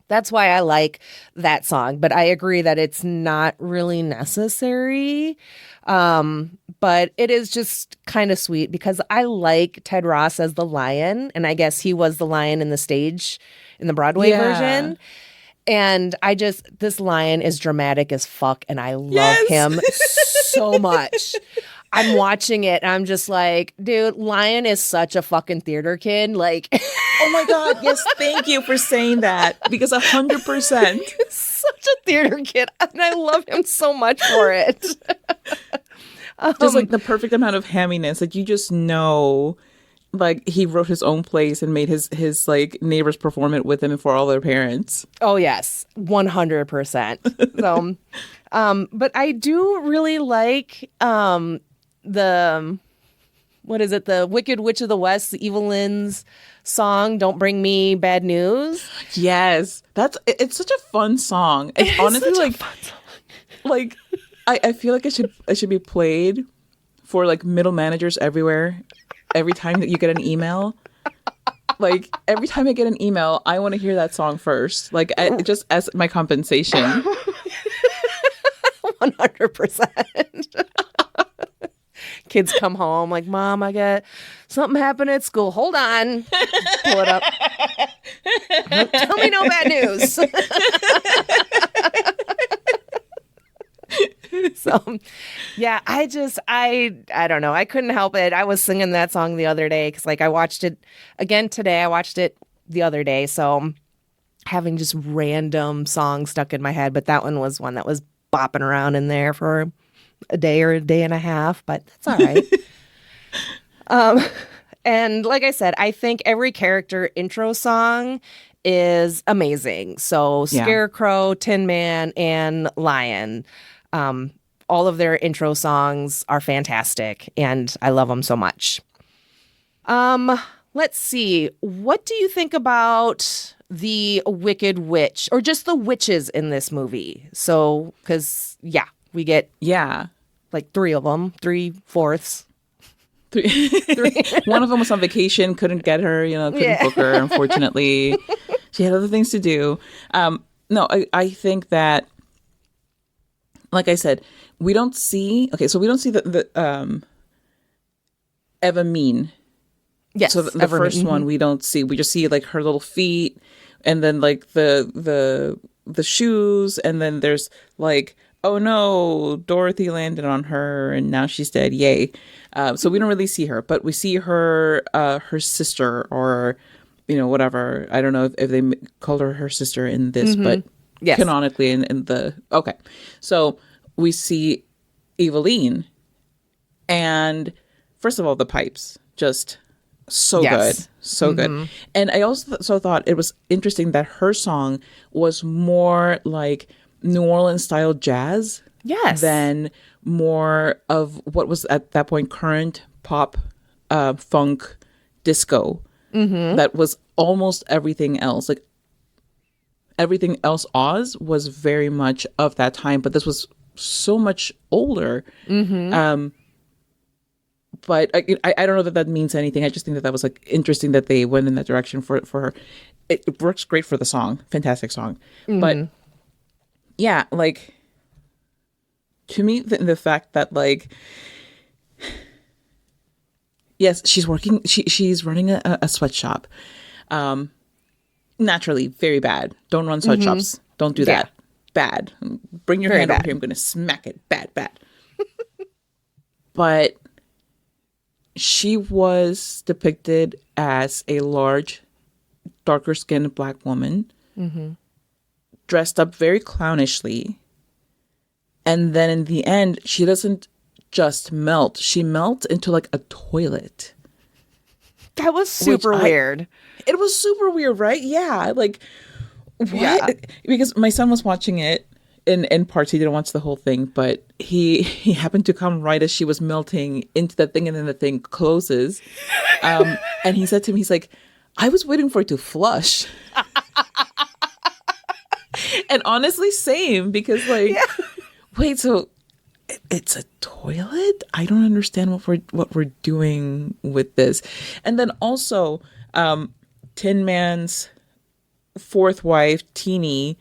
that's why I like that song. But I agree that it's not really necessary. But it is just kind of sweet because I like Ted Ross as the lion. And I guess he was the lion in the Broadway version. And this lion is dramatic as fuck. And I love him so much. I'm watching it and I'm just like, dude, Lion is such a fucking theater kid. Like, oh my God. Yes. Thank you for saying that, because 100%. Such a theater kid. And I love him so much for it. Just like the perfect amount of hamminess. Like, you just know, like, he wrote his own plays and made his like neighbors perform it with him for all their parents. Oh yes. 100%. So, but I do really like, the Wicked Witch of the West, the Evelyn's song, Don't Bring Me Bad News. Yes. It's such a fun song. It's honestly like I feel like it should be played for like middle managers everywhere. Every time that you get an email, like every time I get an email, I want to hear that song first, like just as my compensation. 100%. Kids come home like, Mom, I got something happened at school. Hold on. Pull it up. Tell me no bad news. So, yeah, I don't know. I couldn't help it. I was singing that song the other day because, like, I watched it again today. I watched it the other day. So, having just random songs stuck in my head. But that one was one that was bopping around in there for a day or a day and a half. But that's all right. And like I said, I think every character intro song is amazing. So, Scarecrow, Tin Man, and Lion. All of their intro songs are fantastic, and I love them so much. Let's see. What do you think about the Wicked Witch, or just the witches in this movie? So, because, we get like 3 of them, 3/4. Three. One of them was on vacation, couldn't get her, couldn't book her, unfortunately. She had other things to do. No, I think that, like I said, we don't see the Eva Mean. Yes. So the first one we don't see. We just see like her little feet, and then like the shoes, and then there's like, oh no, Dorothy landed on her and now she's dead. Yay. So we don't really see her, but we see her sister, or whatever. I don't know if they called her sister in this, but yes, canonically in the okay. So we see Eveline, and first of all, the pipes just so good, so good. And I also thought it was interesting that her song was more like New Orleans style jazz, than more of what was at that point current pop, funk, disco. That was almost everything else. Like everything else, Oz was very much of that time, but this was so much older. But I don't know that means anything. I just think that was like interesting that they went in that direction for her. It works great for the song, fantastic song. But yeah, like to me, the fact that like, yes, she's working. She's running a sweatshop. Naturally, very bad. Don't run sweatshops. Don't do that. Bad. Bring your hand over here. I'm going to smack it. Bad. But she was depicted as a large, darker skinned Black woman, dressed up very clownishly. And then in the end, she doesn't just melt. She melts into like a toilet. That was super weird. It was super weird, right? Yeah. Like, what? Yeah. Because my son was watching it in parts. He didn't watch the whole thing, but he happened to come right as she was melting into that thing, and then the thing closes. And he said to me, he's like, I was waiting for it to flush. And honestly, same, because like, wait, so it's a toilet? I don't understand what we're doing with this. And then also, Tin Man's fourth wife, Teeny,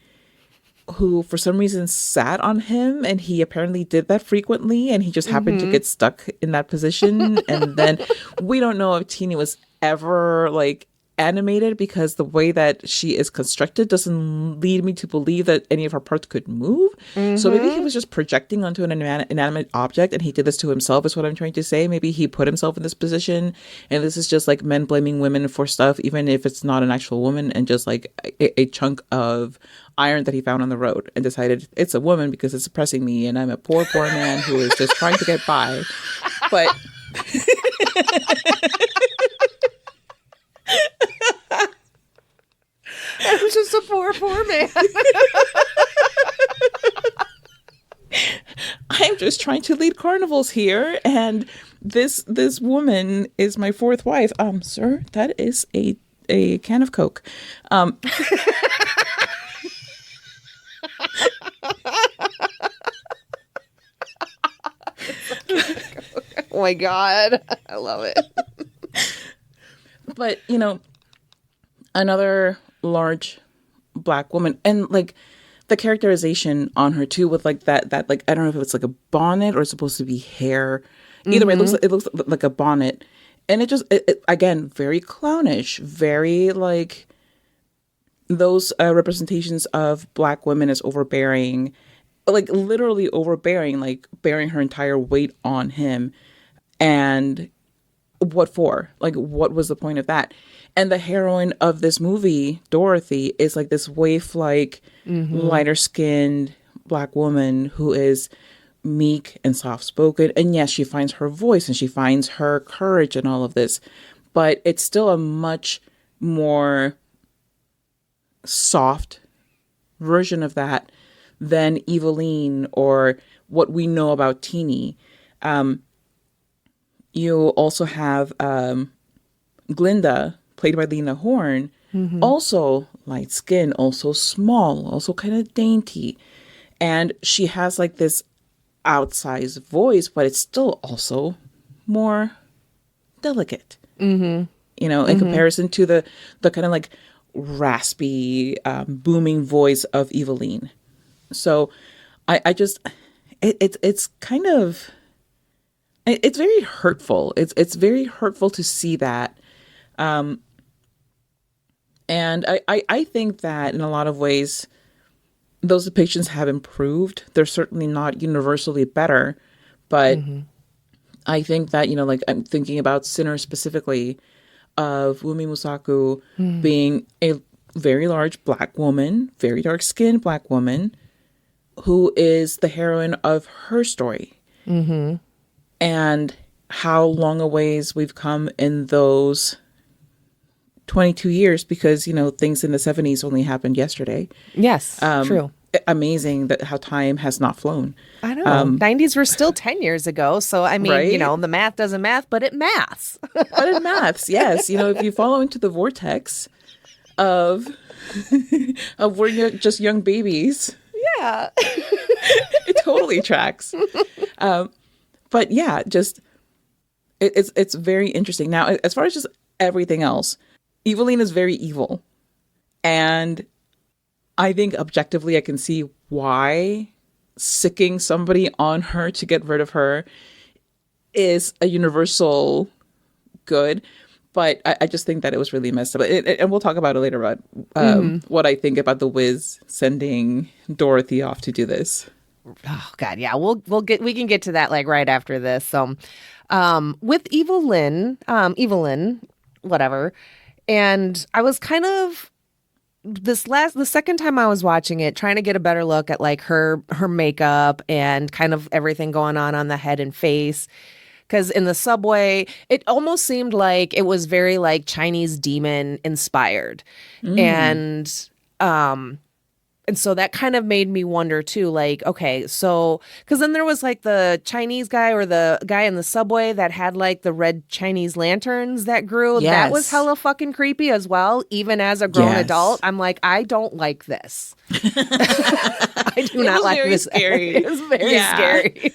who for some reason sat on him, and he apparently did that frequently, and he just happened to get stuck in that position. And then we don't know if Teeny was ever like animated, because the way that she is constructed doesn't lead me to believe that any of her parts could move. So maybe he was just projecting onto an inanimate object, and he did this to himself, is what I'm trying to say. Maybe he put himself in this position, and this is just like men blaming women for stuff, even if it's not an actual woman, and just like a chunk of iron that he found on the road, and decided it's a woman because it's oppressing me, and I'm a poor man who is just trying to get by. But I'm just a poor man. I'm just trying to lead carnivals here, and this woman is my fourth wife. Sir, that is a can of Coke. Oh my God. I love it. But, another large Black woman, and like the characterization on her too, with like that like, I don't know if it's like a bonnet or it's supposed to be hair. Either way, it looks like a bonnet. And it again, very clownish, very like those representations of Black women as overbearing, like literally overbearing, like bearing her entire weight on him. And what for? Like, what was the point of that? And the heroine of this movie, Dorothy, is like this waif-like, lighter skinned Black woman who is meek and soft spoken. And yes, she finds her voice and she finds her courage and all of this, but it's still a much more soft version of that than Eveline or what we know about Teenie. You also have Glinda, played by Lena Horne, also light skin, also small, also kind of dainty. And she has like this outsized voice, but it's still also more delicate. In comparison to the kind of like raspy, booming voice of Eveline. So I just, it's kind of, it's very hurtful. It's very hurtful to see that. And I think that in a lot of ways, those depictions have improved. They're certainly not universally better, but I think that, like I'm thinking about Sinner specifically, of Wumi Musaku being a very large Black woman, very dark skinned Black woman, who is the heroine of her story. And how long a ways we've come in those 22 years, because, things in the 70s only happened yesterday. Yes, true. Amazing that how time has not flown. I know. 90s were still 10 years ago. So, I mean, right? The math doesn't math, but it maths. But it maths, yes. If you follow into the vortex of where you're just young babies. Yeah. It totally tracks. But yeah, just it's very interesting. Now, as far as just everything else, Eveline is very evil. And I think objectively I can see why sicking somebody on her to get rid of her is a universal good. But I just think that it was really messed up. And we'll talk about it later about what I think about the Wiz sending Dorothy off to do this. Oh God, yeah. We can get to that like right after this. So, with Evelyn, whatever. And I was kind of the second time I was watching it, trying to get a better look at like her makeup and kind of everything going on the head and face. Because in the subway, it almost seemed like it was very like Chinese demon inspired. And so that kind of made me wonder too, like, okay, so, because then there was like the Chinese guy or the guy in the subway that had like the red Chinese lanterns that grew. Yes. That was hella fucking creepy as well. Even as a grown adult, I'm like, I don't like this. I do not like this. Scary. It was very scary.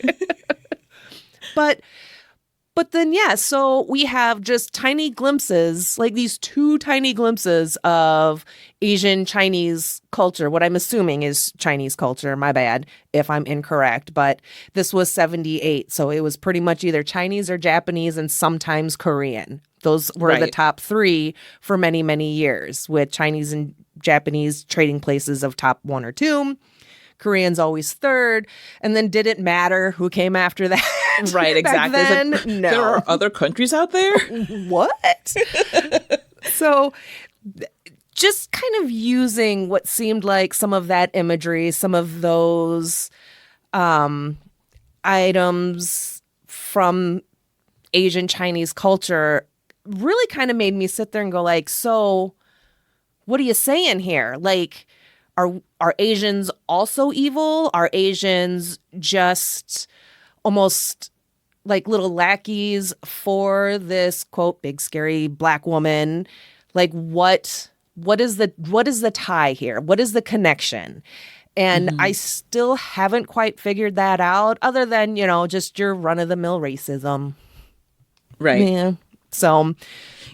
But then, yeah, so we have just tiny glimpses, like these two tiny glimpses of Asian Chinese culture, what I'm assuming is Chinese culture, my bad if I'm incorrect, but this was 78, so it was pretty much either Chinese or Japanese and sometimes Korean. Those were the top three for many, many years, with Chinese and Japanese trading places of top one or two. Koreans always third. And then did it matter who came after that? Right, exactly. Then? Like, no. There are other countries out there? What? So just kind of using what seemed like some of that imagery, some of those items from Asian Chinese culture really kind of made me sit there and go like, so what are you saying here? Like, are Asians also evil? Are Asians just almost like little lackeys for this quote big scary Black woman? Like what is the tie here? What is the connection? And I still haven't quite figured that out, other than, just your run of the mill racism. Right. Yeah. So,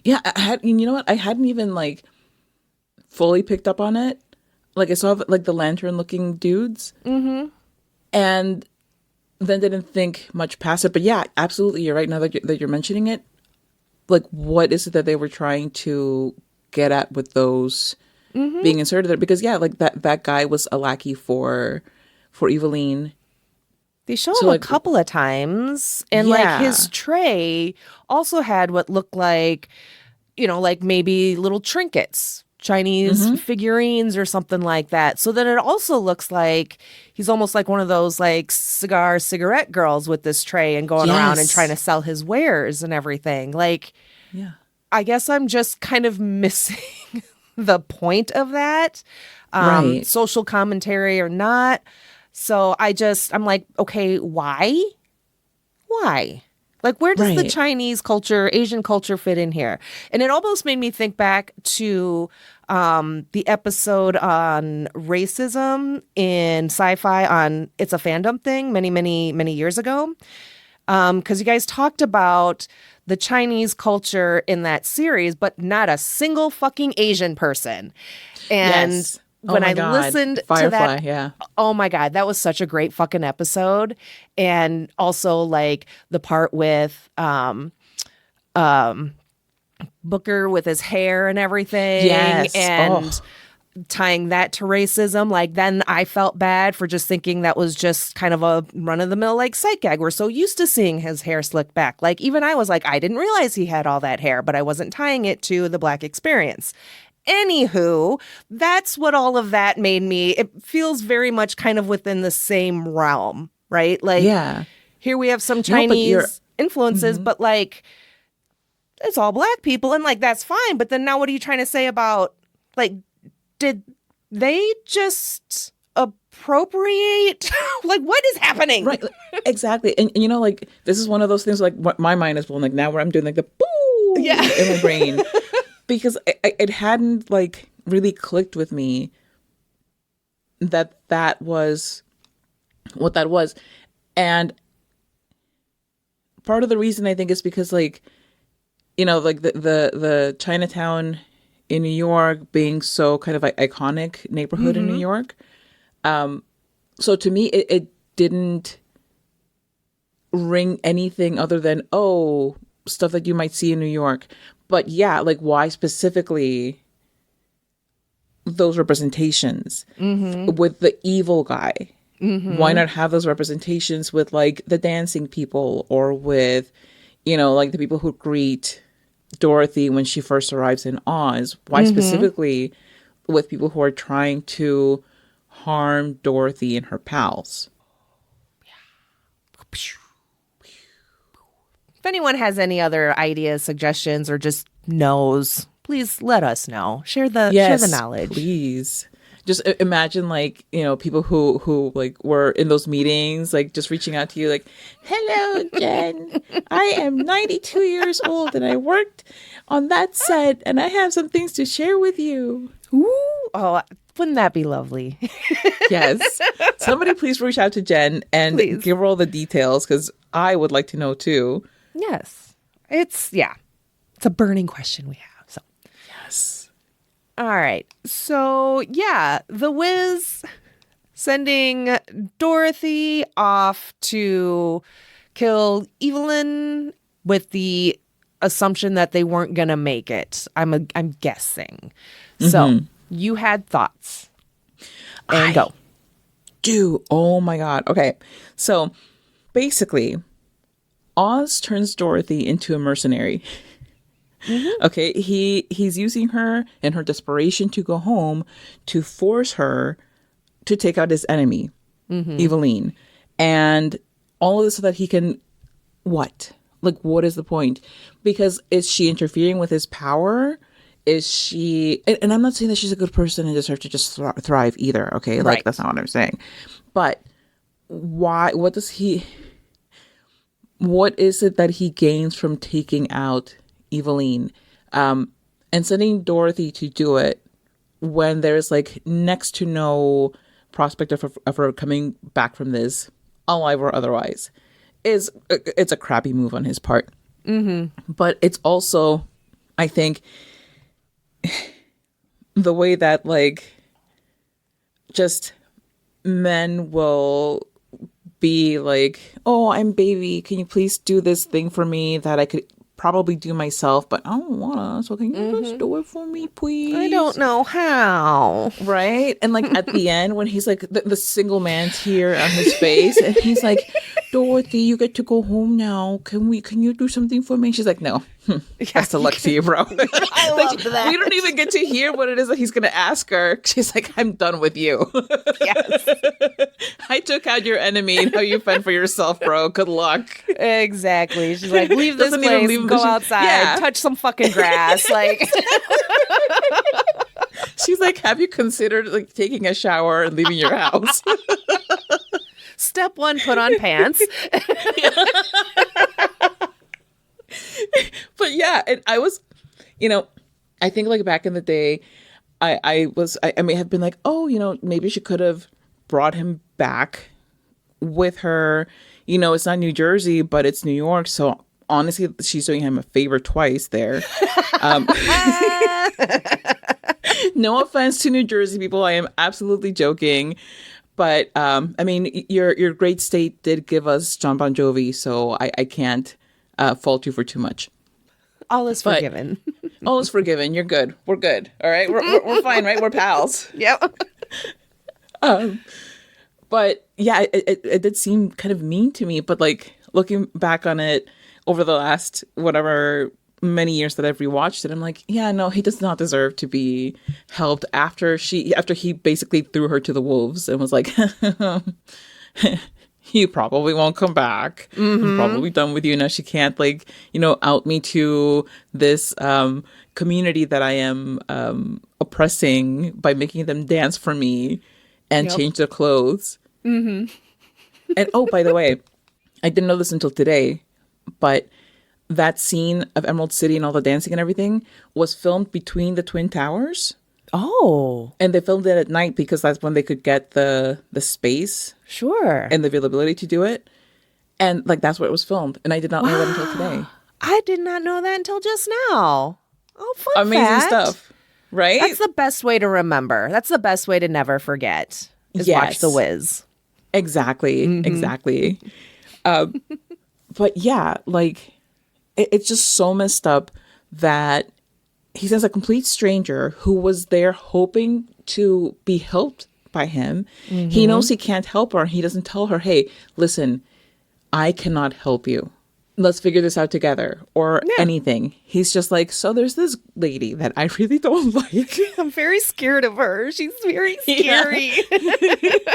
Yeah, you know what? I hadn't even like fully picked up on it. Like I saw like the lantern looking dudes. And then didn't think much past it. But yeah, absolutely, you're right. Now that you're mentioning it, like, what is it that they were trying to get at with those being inserted there? Because yeah, like that guy was a lackey for Eveline. they show So him a like, couple of times, and like yeah, his tray also had what looked like, like maybe little trinkets, Chinese figurines or something like that. So then it also looks like he's almost like one of those like cigarette girls with this tray and going around and trying yes, to sell his wares and everything. Like, yeah, I guess I'm just kind of missing the point of that, right, social commentary or not. So I'm like, okay, why? Why? Like, where does the right, Chinese culture, Asian culture fit in here? And it almost made me think back to the episode on racism in sci-fi on It's a Fandom Thing many, many, many years ago. Because you guys talked about the Chinese culture in that series, but not a single fucking Asian person. And yes. Oh when my I God, listened to Firefly, that, yeah, oh my God, that was such a great fucking episode. And also like the part with Booker with his hair and everything yes. and Oh, tying that to racism. Like then I felt bad for just thinking that was just kind of a run of the mill like sight gag. We're so used to seeing his hair slicked back. Like even I was like, I didn't realize he had all that hair, but I wasn't tying it to the Black experience. Anywho, that's what all of that made me. It feels very much kind of within the same realm, right? Like yeah. here we have some No, but you're. Chinese influences, but like it's all black people and like that's fine. But then now what are you trying to say about like did they just appropriate? Like what is happening? Right, exactly. And like this is one of those things like what my mind is blown like now where I'm doing like the Yeah. boo in my brain because it hadn't like really clicked with me that was what that was. And part of the reason I think is because like like the Chinatown in New York being so kind of like iconic neighborhood in New York. So to me it didn't ring anything other than stuff that you might see in New York. But yeah, like why specifically those representations with the evil guy? Why not have those representations with like the dancing people or with like the people who greet Dorothy when she first arrives in Oz? Why specifically with people who are trying to harm Dorothy and her pals? If anyone has any other ideas, suggestions, or just knows, please let us know. Share the Yes, knowledge. please. Just imagine like, people who like were in those meetings, like just reaching out to you like, "Hello, Jen. I am 92 years old and I worked on that set and I have some things to share with you." Ooh, oh, wouldn't that be lovely? Yes. Somebody please reach out to Jen and Please. give her all the details because I would like to know too. Yes. It's a burning question we have. So, Yes. all right. So, yeah, the Wiz sending Dorothy off to kill Evelyn with the assumption that they weren't going to make it. I'm guessing. So, you had thoughts. And go. Dude, oh my God. Okay. So basically, Oz turns Dorothy into a mercenary. Okay, he's using her in her desperation to go home to force her to take out his enemy, Eveline. And all of this so that he can what? Like what is the point? Because is she interfering with his power? Is she and I'm not saying that she's a good person and deserves to just thrive either, okay? Like Right. that's not what I'm saying. But why what is it that he gains from taking out Eveline and sending Dorothy to do it when there's like next to no prospect of her coming back from this alive or otherwise? It's a crappy move on his part. But it's also, I think, the way that like just men will be like, oh, I'm baby, can you please do this thing for me that I could probably do myself, but I don't wanna, so can you just do it for me, please? I don't know how. Right? And like at the end when he's like the single man tear on his face and he's like, Dorothy, you get to go home now. Can you do something for me? And she's like, no. Best of luck to you, bro. I love that. We don't even get to hear what it is that he's gonna ask her. She's like, I'm done with you. Yes. I took out your enemy. Now you fend for yourself, bro. Good luck. Exactly. She's like, leave this Doesn't even place, leave- go outside, touch some fucking grass. Like, She's like, have you considered like taking a shower and leaving your house? step one, put on pants. But yeah, and I was, I think like back in the day, I may have been like, oh, maybe she could have brought him back with her. It's not New Jersey, but it's New York. So honestly, she's doing him a favor twice there. No offense to New Jersey people. I am absolutely joking. But I mean, your great state did give us John Bon Jovi, so I can't fault you for too much. All is forgiven. All is forgiven. You're good. We're good. All right. We're fine, right? We're pals. Yep. But yeah, it did seem kind of mean to me. But like looking back on it over the last whatever many years that I've rewatched it, I'm like, yeah, no, he does not deserve to be helped after he basically threw her to the wolves and was like, you probably won't come back. I'm probably done with you. Now she can't out me to this community that I am oppressing by making them dance for me and change their clothes. And oh, by the way, I didn't know this until today, but that scene of Emerald City and all the dancing and everything was filmed between the Twin Towers. Oh. And they filmed it at night because that's when they could get the space. Sure. And the availability to do it. And like that's where it was filmed. And I did not know that until today. I did not know that until just now. Oh, fun Amazing fact. stuff. Right? That's the best way to remember. That's the best way to never forget. Is watch The Wiz. Exactly. Exactly. But yeah, like it's just so messed up that he sends a complete stranger who was there hoping to be helped by him. He knows he can't help her. He doesn't tell her, hey, listen, I cannot help you. Let's figure this out together or anything. He's just like, so there's this lady that I really don't like. I'm very scared of her. She's very scary. Yeah.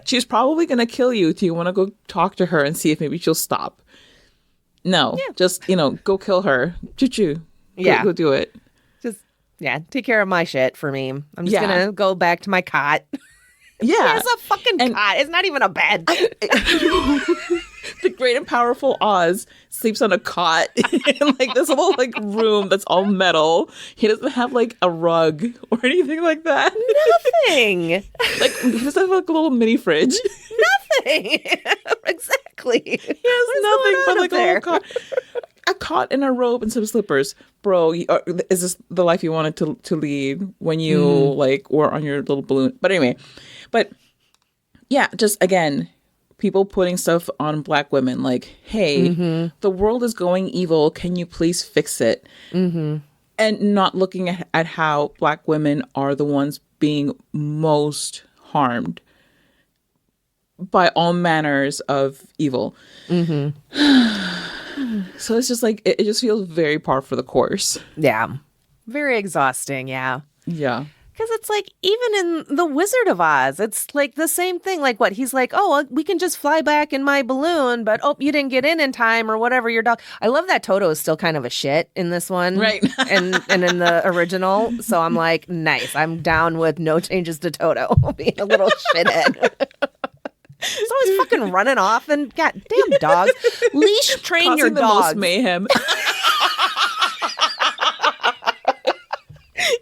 She's probably going to kill you. Do you want to go talk to her and see if maybe she'll stop? No, just, go kill her. Choo-choo. Go do it. Just, take care of my shit for me. I'm just going to go back to my cot. Yeah. It's a fucking cot. It's not even a bed. The great and powerful Oz sleeps on a cot in like this little like room that's all metal. He doesn't have like a rug or anything like that. Nothing. Like he doesn't have like a little mini fridge. Nothing. Exactly. He has nothing but like a little cot. A cot and a robe and some slippers. Bro, is this the life you wanted to lead when you like were on your little balloon? But anyway, yeah, just again, people putting stuff on Black women like, hey, the world is going evil. Can you please fix it? And not looking at how Black women are the ones being most harmed by all manners of evil. So it's just like, it just feels very par for the course. Yeah. Very exhausting. Yeah. Yeah. Because it's like, even in The Wizard of Oz, it's like the same thing. Like what? He's like, oh, well, we can just fly back in my balloon, but oh, you didn't get in time or whatever. Your dog. I love that Toto is still kind of a shit in this one. Right. and in the original. So I'm like, nice. I'm down with no changes to Toto being a little shithead. He's always fucking running off and goddamn dogs. Leash train Causing your the dog. most mayhem.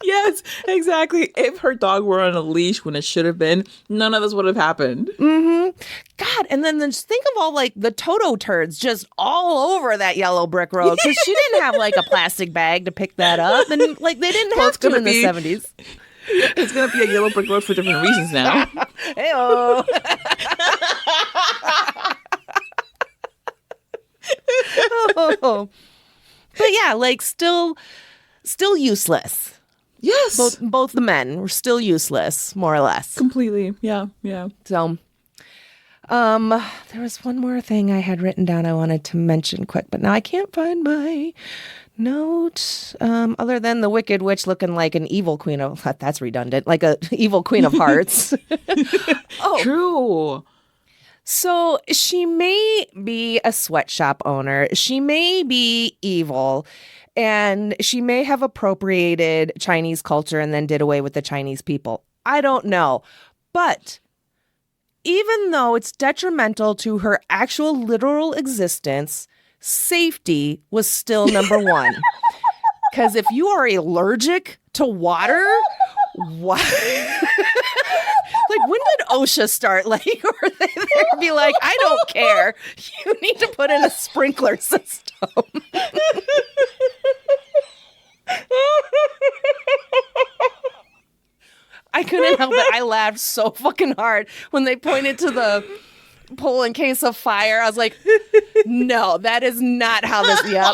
Yes, exactly. If her dog were on a leash when it should have been, none of this would have happened. God, God. And then just think of all like the Toto turds just all over that yellow brick road because she didn't have like a plastic bag to pick that up. And like they didn't have to in the 70s. It's going to be a yellow brick road for different reasons now. Hey-oh. Oh. But yeah, like still useless. Yes. Both the men were still useless, more or less. Completely. Yeah. So, there was one more thing I had written down I wanted to mention quick, but now I can't find my note. Other than the Wicked Witch looking like an evil queen of, that's redundant, like a evil queen of hearts. Oh, true. So she may be a sweatshop owner. She may be evil. And she may have appropriated Chinese culture and then did away with the Chinese people. I don't know. But even though it's detrimental to her actual literal existence, safety was still number one. Because if you are allergic to water, what? Like, when did OSHA start? Like, or they be like, I don't care. You need to put in a sprinkler system. I couldn't help it. I laughed so fucking hard when they pointed to the pole in case of fire. I was like, no, that is not how this. Yep.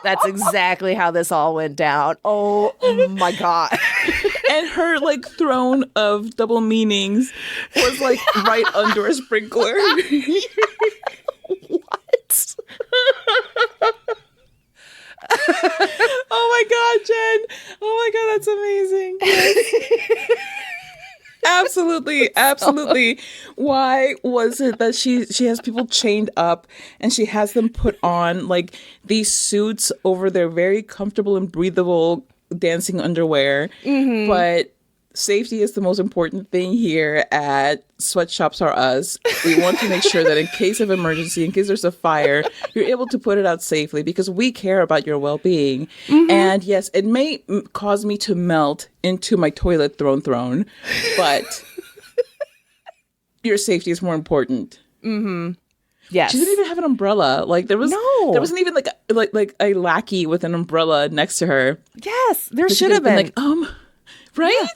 That's exactly how this all went down. Oh my God. And her like throne of double meanings was like right under a sprinkler. What? Oh my God, Jen. Oh my God, that's amazing. Yes. Absolutely. Why was it that she has people chained up and she has them put on like these suits over their very comfortable and breathable dancing underwear? Mm-hmm. But safety is the most important thing here at Sweatshops Are Us. We want to make sure that in case of emergency, in case there's a fire, you're able to put it out safely because we care about your well-being. Mm-hmm. And yes, it may cause me to melt into my toilet throne, but your safety is more important. Mm-hmm. Yes. She didn't even have an umbrella. Like there wasn't even like a lackey with an umbrella next to her. Yes, there should have been. Like, right? Yeah.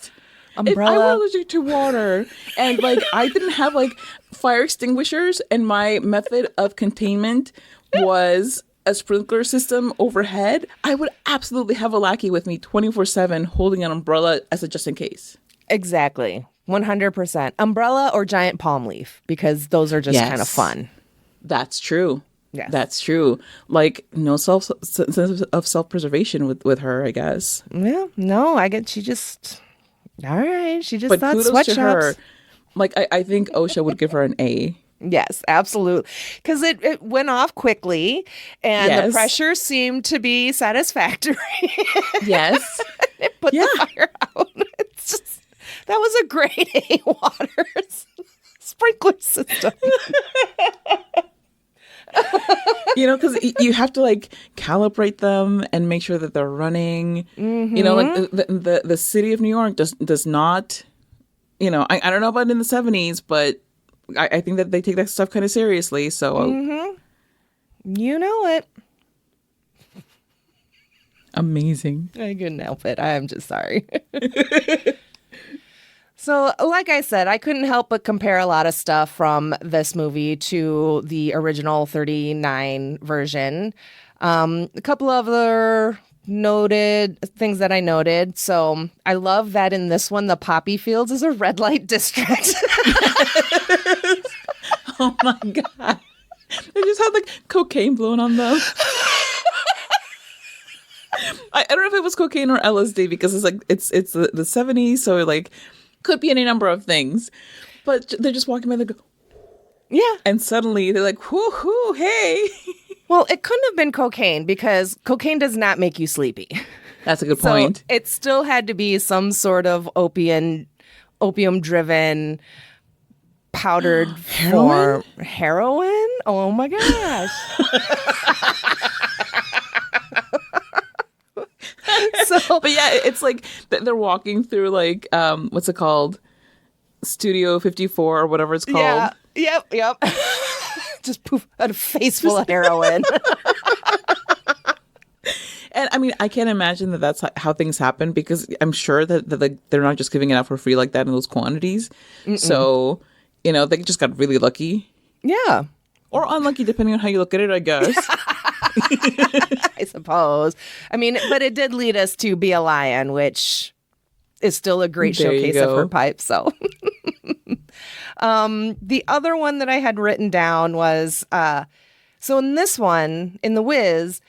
Umbrella. I was allergic to water and like I didn't have like fire extinguishers and my method of containment was a sprinkler system overhead. I would absolutely have a lackey with me 24/7 holding an umbrella as a just in case. Exactly. 100%. Umbrella or giant palm leaf because those are just kind of fun. That's true. Yes. That's true. Like no sense of self-preservation with her, I guess. Yeah. No, I get she just all right. She just but thought kudos sweatshops. To her. Like I think OSHA would give her an A. Yes, absolutely. Because it went off quickly and the pressure seemed to be satisfactory. Yes. It put the fire out. It's just, that was a great A water sprinkler system. You know, because you have to like calibrate them and make sure that they're running. Mm-hmm. You know, like the city of New York does not. You know, I don't know about in the 70s, but I think that they take that stuff kind of seriously. So, you know it. Amazing. I couldn't help it. I'm just sorry. So, like I said, I couldn't help but compare a lot of stuff from this movie to the original 39 version. A couple of other noted things that I noted. So, I love that in this one, the poppy fields is a red light district. Oh my God. They just had like cocaine blown on them. I don't know if it was cocaine or LSD because it's like it's the 70s, so like could be any number of things, but they're just walking by. They go, yeah, and suddenly they're like, "Whoo, hey!" Well, it couldn't have been cocaine because cocaine does not make you sleepy. That's a good point. So it still had to be some sort of opium-driven powdered heroin. Heroin? Oh my gosh. So, but yeah, it's like they're walking through like what's it called? Studio 54 or whatever it's called. Yeah. Yep. Just poof, a face full of heroin. And I mean, I can't imagine that that's how things happen, because I'm sure that like, they're not just giving it out for free like that in those quantities. Mm-mm. So, they just got really lucky. Yeah. Or unlucky, depending on how you look at it, I guess. I suppose. I mean, but it did lead us to Be a Lion, which is still a great showcase of her pipe. So the other one that I had written down was, so in this one, in The Wiz,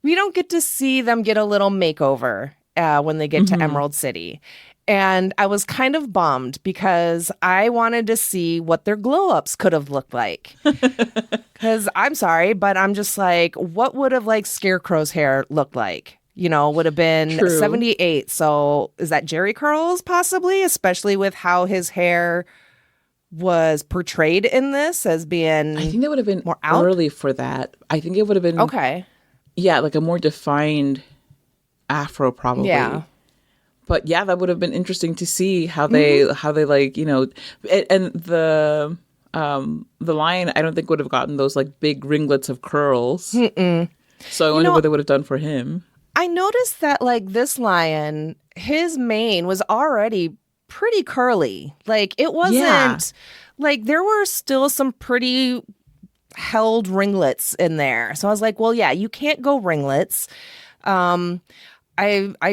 we don't get to see them get a little makeover when they get to Emerald City. And I was kind of bummed because I wanted to see what their glow-ups could have looked like. Because I'm sorry, but I'm just like, what would have like Scarecrow's hair looked like? Would have been 78. So is that Jerry curls possibly? Especially with how his hair was portrayed in this as being, I think that would have been more out? Early for that. I think it would have been okay. Yeah, like a more defined afro, probably. Yeah. But yeah, that would have been interesting to see how they like, and the lion, I don't think would have gotten those like big ringlets of curls. Mm-mm. So I wonder what they would have done for him. I noticed that like this lion, his mane was already pretty curly. Like it wasn't like there were still some pretty held ringlets in there. So I was like, well, yeah, you can't go ringlets. I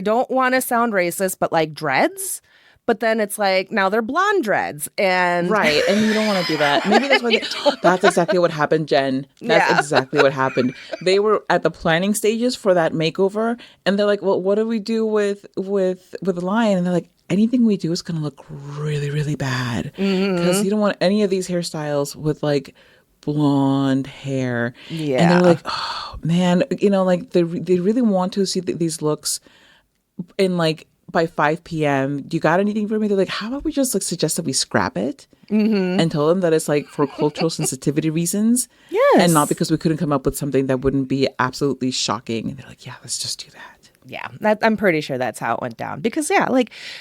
don't want to sound racist, but like dreads. But then it's like, now they're blonde dreads. And right. And you don't want to do that. Maybe that's why that's exactly what happened, Jen. That's exactly what happened. They were at the planning stages for that makeover. And they're like, well, what do we do with the lion? And they're like, anything we do is going to look really, really bad. Because you don't want any of these hairstyles with like blonde hair. Yeah. And they're like, oh, man, like they really want to see these looks in like, by 5 p.m. You got anything for me? They're like, how about we just like suggest that we scrap it and tell them that it's like for cultural sensitivity reasons. Yes. And not because we couldn't come up with something that wouldn't be absolutely shocking. And they're like, yeah, let's just do that. Yeah, I'm pretty sure that's how it went down. Because,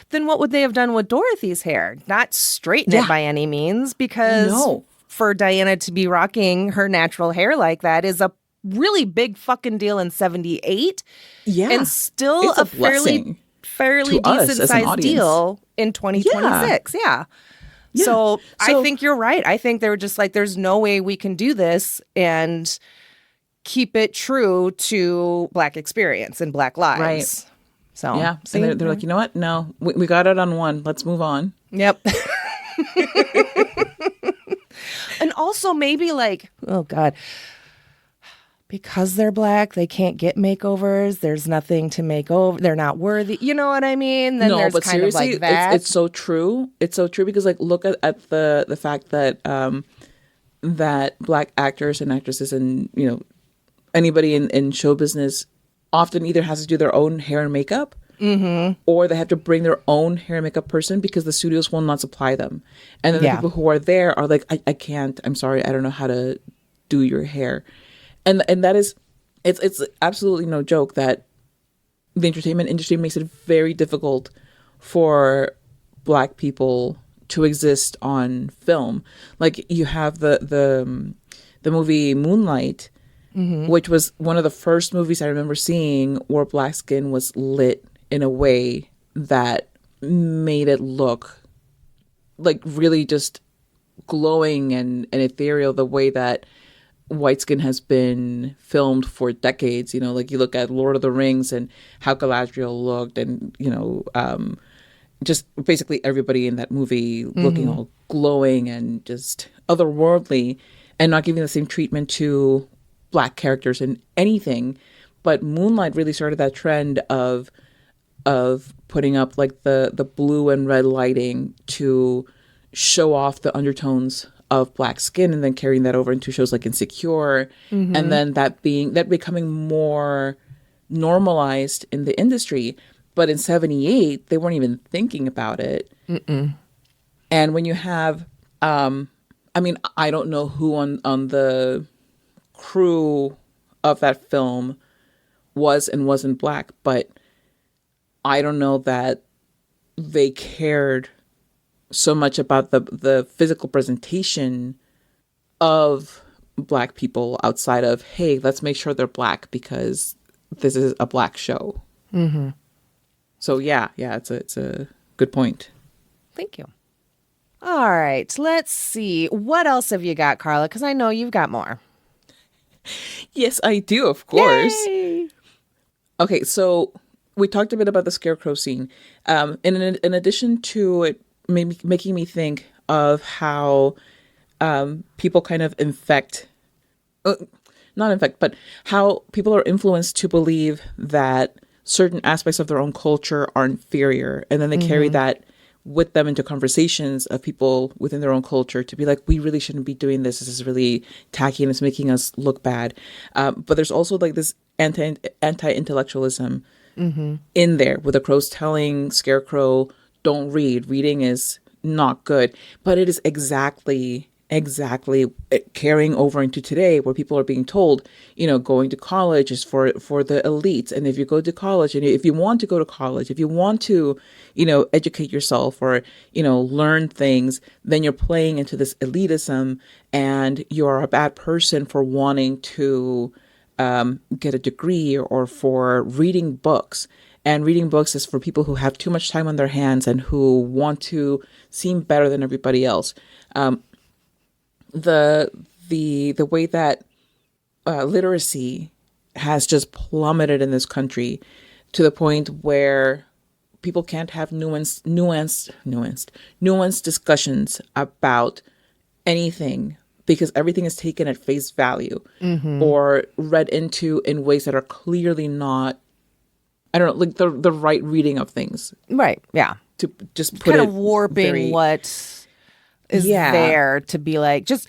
then what would they have done with Dorothy's hair? Not straighten it by any means, because for Diana to be rocking her natural hair like that is a really big fucking deal in 78. Yeah. And still a fairly decent sized deal in 2026. Yeah. So I think you're right. I think they were just like, there's no way we can do this and keep it true to Black experience and Black lives. Right. So yeah. And they're like, you know what? No, we got it on one. Let's move on. Yep. And also maybe like, oh God, because they're Black, they can't get makeovers. There's nothing to make over. They're not worthy. You know what I mean? Then there's but kind seriously, of like that. It's so true. It's so true because like look at the fact that that Black actors and actresses and anybody in show business often either has to do their own hair and makeup, or they have to bring their own hair and makeup person because the studios will not supply them. And then the people who are there are like, I can't. I'm sorry. I don't know how to do your hair. And that is, it's absolutely no joke that the entertainment industry makes it very difficult for Black people to exist on film. Like you have the movie Moonlight, which was one of the first movies I remember seeing where Black skin was lit in a way that made it look like really just glowing and ethereal, the way that white skin has been filmed for decades. Like you look at Lord of the Rings and how Galadriel looked, and just basically everybody in that movie looking all glowing and just otherworldly, and not giving the same treatment to Black characters in anything. But Moonlight really started that trend of putting up like the blue and red lighting to show off the undertones of Black skin, and then carrying that over into shows like Insecure, and then that becoming more normalized in the industry. But in 78, they weren't even thinking about it. And when you have, I don't know who on the crew of that film was and wasn't Black, but I don't know that they cared so much about the physical presentation of Black people outside of, hey, let's make sure they're Black because this is a Black show. Mm-hmm. So yeah, it's a good point. Thank you. All right, let's see. What else have you got, Carla? Because I know you've got more. Yes, I do, of course. Yay! Okay, so we talked a bit about the scarecrow scene. In addition to it making me think of how people kind of not infect, but how people are influenced to believe that certain aspects of their own culture are inferior. And then they carry that with them into conversations of people within their own culture to be like, we really shouldn't be doing this. This is really tacky and it's making us look bad. But there's also like this anti-intellectualism in there with the crows telling Scarecrow, don't read. Reading is not good. But it is exactly carrying over into today where people are being told, going to college is for the elites. And if you go to college and if you want to go to college, if you want to, educate yourself or, learn things, then you're playing into this elitism and you're a bad person for wanting to get a degree or for reading books. And reading books is for people who have too much time on their hands and who want to seem better than everybody else. The way that literacy has just plummeted in this country to the point where people can't have nuanced discussions about anything because everything is taken at face value or read into in ways that are clearly not, I don't know, like the right reading of things. Right. Yeah. To just put kind it of warping what is there to be like, just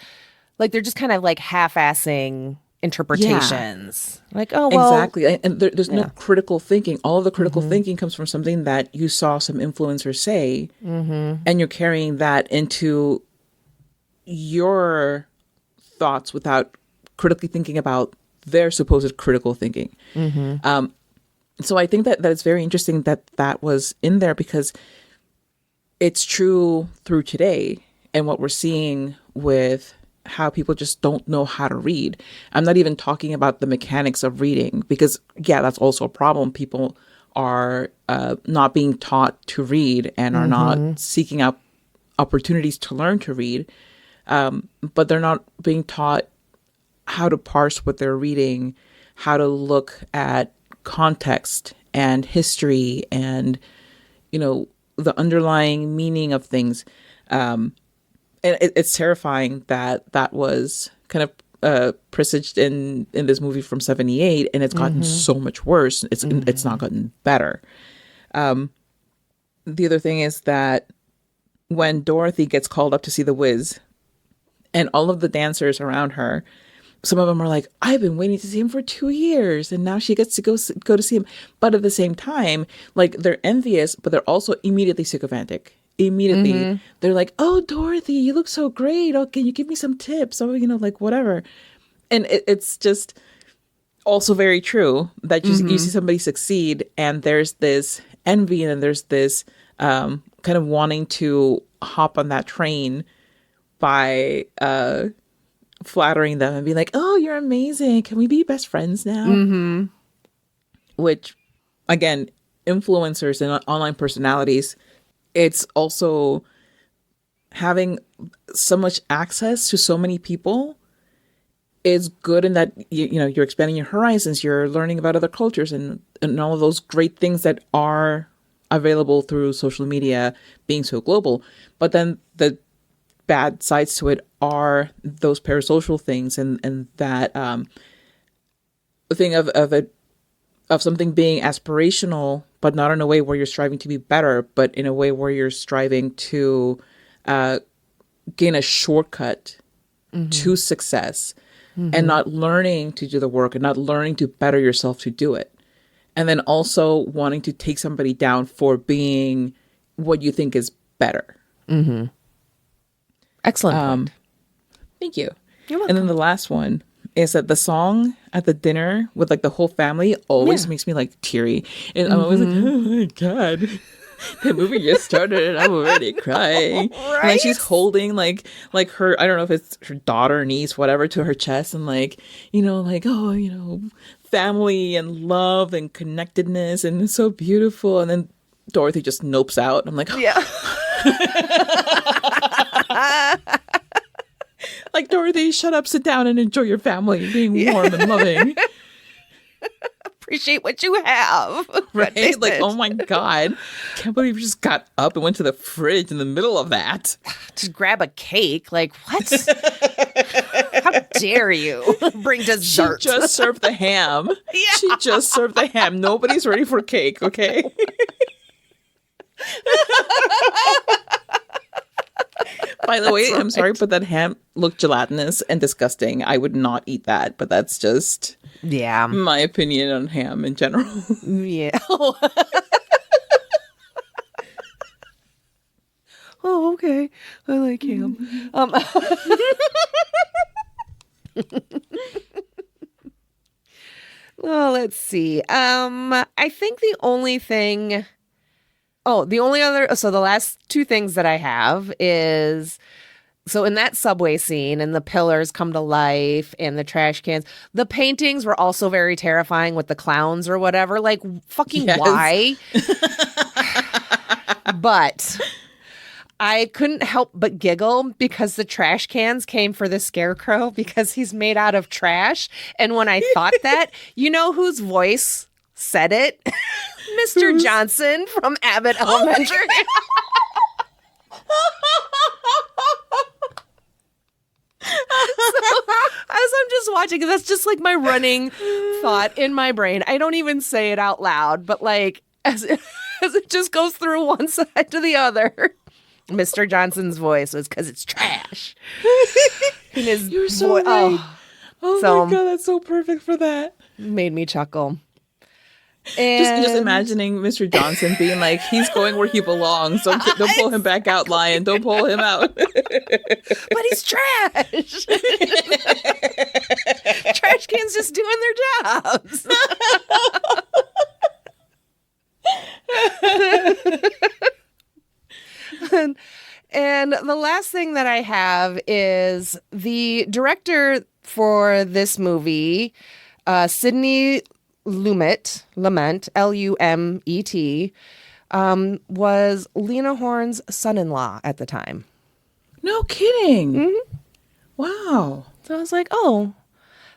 like they're just kind of like half-assing interpretations. Like, oh, well. Exactly. And there's no critical thinking. All of the critical thinking comes from something that you saw some influencer say, and you're carrying that into your thoughts without critically thinking about their supposed critical thinking. So I think that it's very interesting that was in there because it's true through today and what we're seeing with how people just don't know how to read. I'm not even talking about the mechanics of reading because, yeah, that's also a problem. People are not being taught to read and are not seeking out opportunities to learn to read. But they're not being taught how to parse what they're reading, how to look at context and history and, the underlying meaning of things. And it's terrifying that was kind of presaged in this movie from 1978, and it's gotten so much worse. It's not gotten better. The other thing is that when Dorothy gets called up to see the Wiz, and all of the dancers around her, some of them are like, I've been waiting to see him for 2 years, and now she gets to go to see him. But at the same time, like, they're envious, but they're also immediately sycophantic. Immediately, they're like, oh, Dorothy, you look so great. Oh, can you give me some tips? Oh, like whatever. And it's just also very true that you see somebody succeed and there's this envy and there's this kind of wanting to hop on that train by flattering them and be like, oh, you're amazing. Can we be best friends now? Which, again, influencers and online personalities, it's also having so much access to so many people is good in that, you're expanding your horizons, you're learning about other cultures and all of those great things that are available through social media being so global. But then the bad sides to it are those parasocial things and that thing of something being aspirational, but not in a way where you're striving to be better, but in a way where you're striving to gain a shortcut to success and not learning to do the work and not learning to better yourself to do it. And then also wanting to take somebody down for being what you think is better. Excellent point. Thank you. You're welcome. And then the last one is that the song at the dinner with like the whole family always makes me like teary. And I'm always like, oh my God. The movie just started and I'm already crying. Right? And like she's holding like her, I don't know if it's her daughter, niece, whatever, to her chest, and like, like, oh, family and love and connectedness, and it's so beautiful. And then Dorothy just nopes out. I'm like, Yeah. like, Dorothy, shut up, sit down and enjoy your family being warm and loving. Appreciate what you have. Right? Like, oh my God. Can't believe you just got up and went to the fridge in the middle of that. Just grab a cake. Like, what? How dare you bring dessert? She just served the ham. Yeah. She just served the ham. Nobody's ready for cake, okay? By the way, I'm sorry, but that ham looked gelatinous and disgusting. I would not eat that, but that's just my opinion on ham in general. Yeah. Oh, okay. I like ham. Well, let's see. I think the only thing. Oh, the only other. So the last two things that I have is. So in that subway scene and the pillars come to life and the trash cans, the paintings were also very terrifying with the clowns or whatever. Like, fucking why? But I couldn't help but giggle because the trash cans came for the scarecrow because he's made out of trash. And when I thought that, you know whose voice said it? Mr. Johnson from Abbott Elementary. So, as I'm just watching, that's just like my running thought in my brain. I don't even say it out loud, but like as it just goes through one side to the other. Mr. Johnson's voice was because it's trash. And his You're so right. Oh so, my God, that's so perfect for that. Made me chuckle. And Just imagining Mr. Johnson being like, he's going where he belongs. Don't pull him back out, Lion. Don't pull him out. But he's trash. Trash cans just doing their jobs. And the last thing that I have is the director for this movie, Sidney Lumet, Lumet, was Lena Horne's son-in-law at the time. No kidding. Mm-hmm. Wow. So I was like, oh,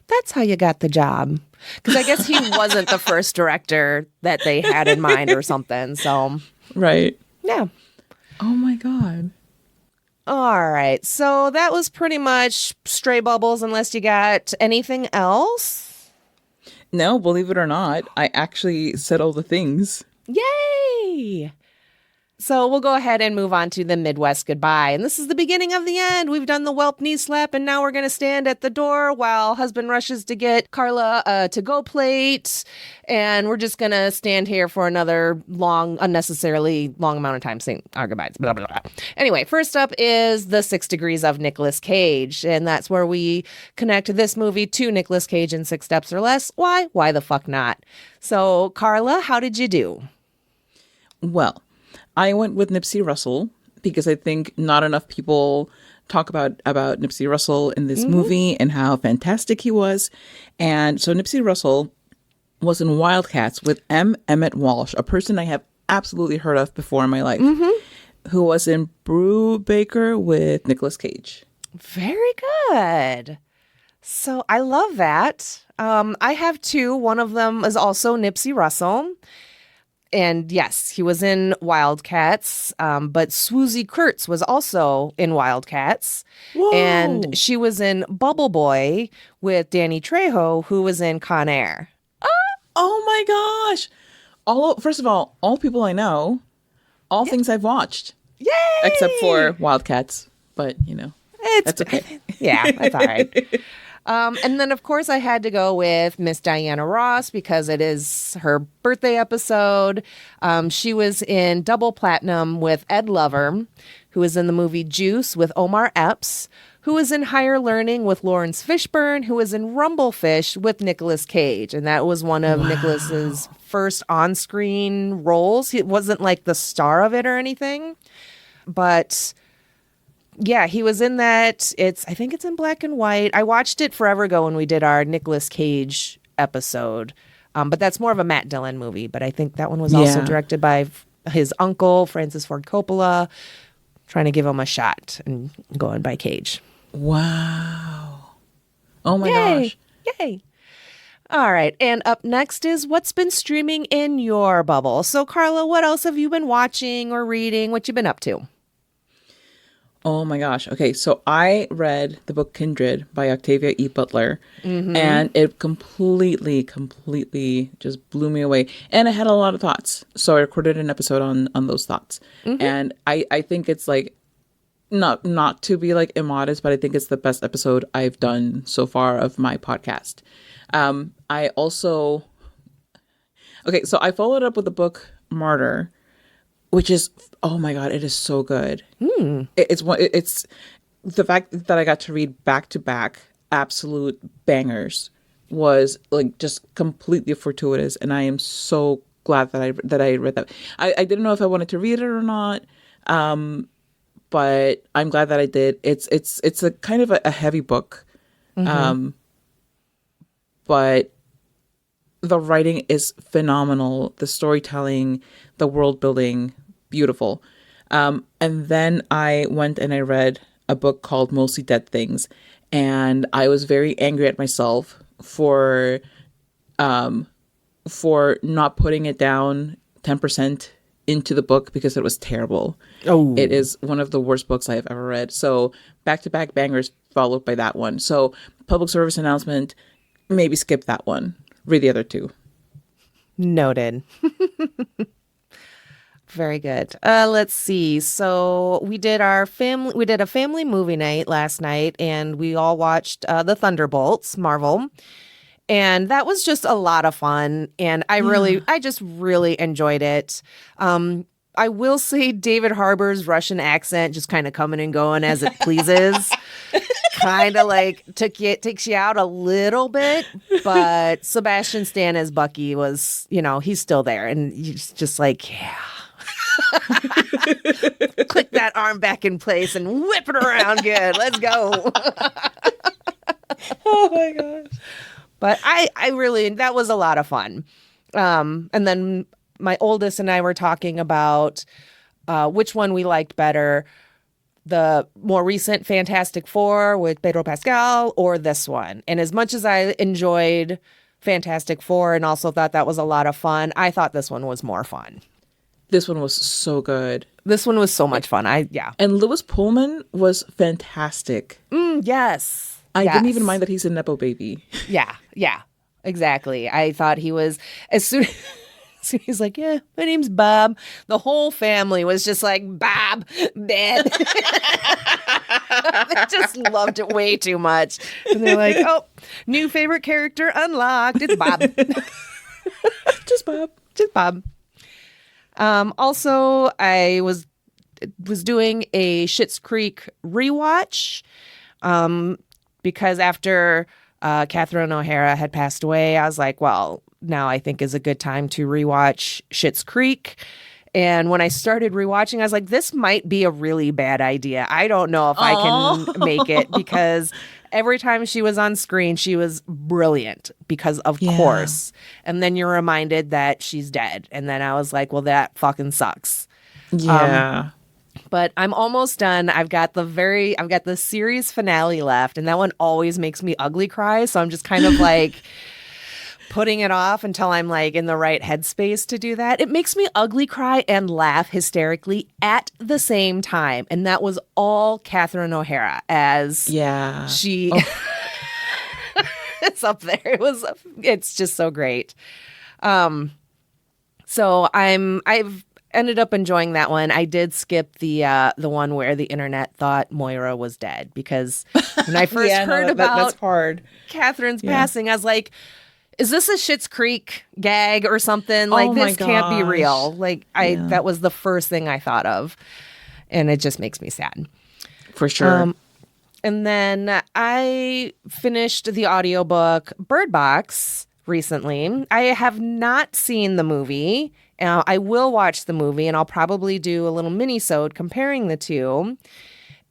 that's how you got the job. Because I guess he wasn't the first director that they had in mind or something. So, right. Yeah. Oh my God. All right. So that was pretty much Stray Bubbles, unless you got anything else. No, believe it or not, I actually said all the things. Yay! So we'll go ahead and move on to the Midwest goodbye. And this is the beginning of the end. We've done the whelp knee slap, and now we're going to stand at the door while husband rushes to get Carla a to-go plate. And we're just going to stand here for another unnecessarily long amount of time saying our goodbyes. Blah, blah, blah. Anyway, first up is The 6 Degrees of Nicolas Cage. And that's where we connect this movie to Nicolas Cage in 6 Steps or Less. Why? Why the fuck not? So, Carla, how did you do? Well, I went with Nipsey Russell because I think not enough people talk about Nipsey Russell in this movie and how fantastic he was. And so Nipsey Russell was in Wildcats with Emmett Walsh, a person I have absolutely heard of before in my life, who was in Brew Baker with Nicolas Cage. Very good. So I love that. I have 2. One of them is also Nipsey Russell. And yes, he was in Wildcats, but Swoozie Kurtz was also in Wildcats. Whoa. And she was in Bubble Boy with Danny Trejo, who was in Con Air. Oh my gosh. First of all people I know, things I've watched. Yay! Except for Wildcats, but that's okay. Yeah, that's all right. And then, of course, I had to go with Miss Diana Ross because it is her birthday episode. She was in Double Platinum with Ed Lover, who was in the movie Juice with Omar Epps, who was in Higher Learning with Lawrence Fishburne, who was in Rumblefish with Nicolas Cage. And that was one of Nicolas's first on-screen roles. He wasn't like the star of it or anything, but yeah, he was in that. I think it's in black and white. I watched it forever ago when we did our Nicolas Cage episode, but that's more of a Matt Dillon movie. But I think that one was also directed by his uncle, Francis Ford Coppola, trying to give him a shot and going by Cage. Wow. Oh my Yay. gosh. Yay. All right. And up next is what's been streaming in your bubble. So, Carla, what else have you been watching or reading? What you been up to? Oh my gosh. Okay, so I read the book Kindred by Octavia E. Butler, and it completely just blew me away. And I had a lot of thoughts. So I recorded an episode on those thoughts. And I think it's like, not to be like immodest, but I think it's the best episode I've done so far of my podcast. I also, okay, so I followed up with the book Martyr, which is, oh my God, it is so good. It's the fact that I got to read back to back absolute bangers was like just completely fortuitous, and I am so glad that I read that. I didn't know if I wanted to read it or not, but I'm glad that I did. It's a kind of a heavy book, but the writing is phenomenal. The storytelling, the world building, beautiful. And then I went and I read a book called Mostly Dead Things, and I was very angry at myself for not putting it down 10% into the book because it was terrible. Oh, it is one of the worst books I have ever read. So back-to-back bangers followed by that one. So public service announcement, maybe skip that one. Read the other two. noted. Very good. Let's see. So we did a family movie night last night, and we all watched The Thunderbolts, Marvel. And that was just a lot of fun. And I just really enjoyed it. I will say David Harbour's Russian accent just kind of coming and going as it pleases. Kind of like takes you out a little bit, but Sebastian Stan as Bucky was, he's still there, and he's just like, yeah. Click that arm back in place and whip it around good. Let's go. Oh my gosh. But I really, that was a lot of fun. And then my oldest and I were talking about which one we liked better, the more recent Fantastic Four with Pedro Pascal or this one. And as much as I enjoyed Fantastic Four and also thought that was a lot of fun, I thought this one was more fun. This one was so good. This one was so much fun. And Lewis Pullman was fantastic. Yes. I didn't even mind that he's a Nepo baby. Yeah, exactly. I thought he was, as soon as he's like, yeah, my name's Bob. The whole family was just like, Bob, Dad. They just loved it way too much. And they're like, oh, new favorite character unlocked. It's Bob. Just Bob. Just Bob. Also, I was doing a Schitt's Creek rewatch because after Catherine O'Hara had passed away, I was like, well, now I think is a good time to rewatch Schitt's Creek. And when I started rewatching, I was like, this might be a really bad idea. I don't know if I can make it, because every time she was on screen, she was brilliant because, of course. And then you're reminded that she's dead. And then I was like, well, that fucking sucks. Yeah. But I'm almost done. I've got the series finale left, and that one always makes me ugly cry. So I'm just kind of like putting it off until I'm like in the right headspace to do that. It makes me ugly cry and laugh hysterically at the same time. And that was all Catherine O'Hara as she it's up there. It's just so great. So I've ended up enjoying that one. I did skip the one where the internet thought Moira was dead, because when I first heard about that's hard. Catherine's passing, I was like, is this a Schitt's Creek gag or something? Like, this can't be real. Like, that was the first thing I thought of. And it just makes me sad. For sure. And then I finished the audiobook Bird Box recently. I have not seen the movie. I will watch the movie, and I'll probably do a little mini-sode comparing the two.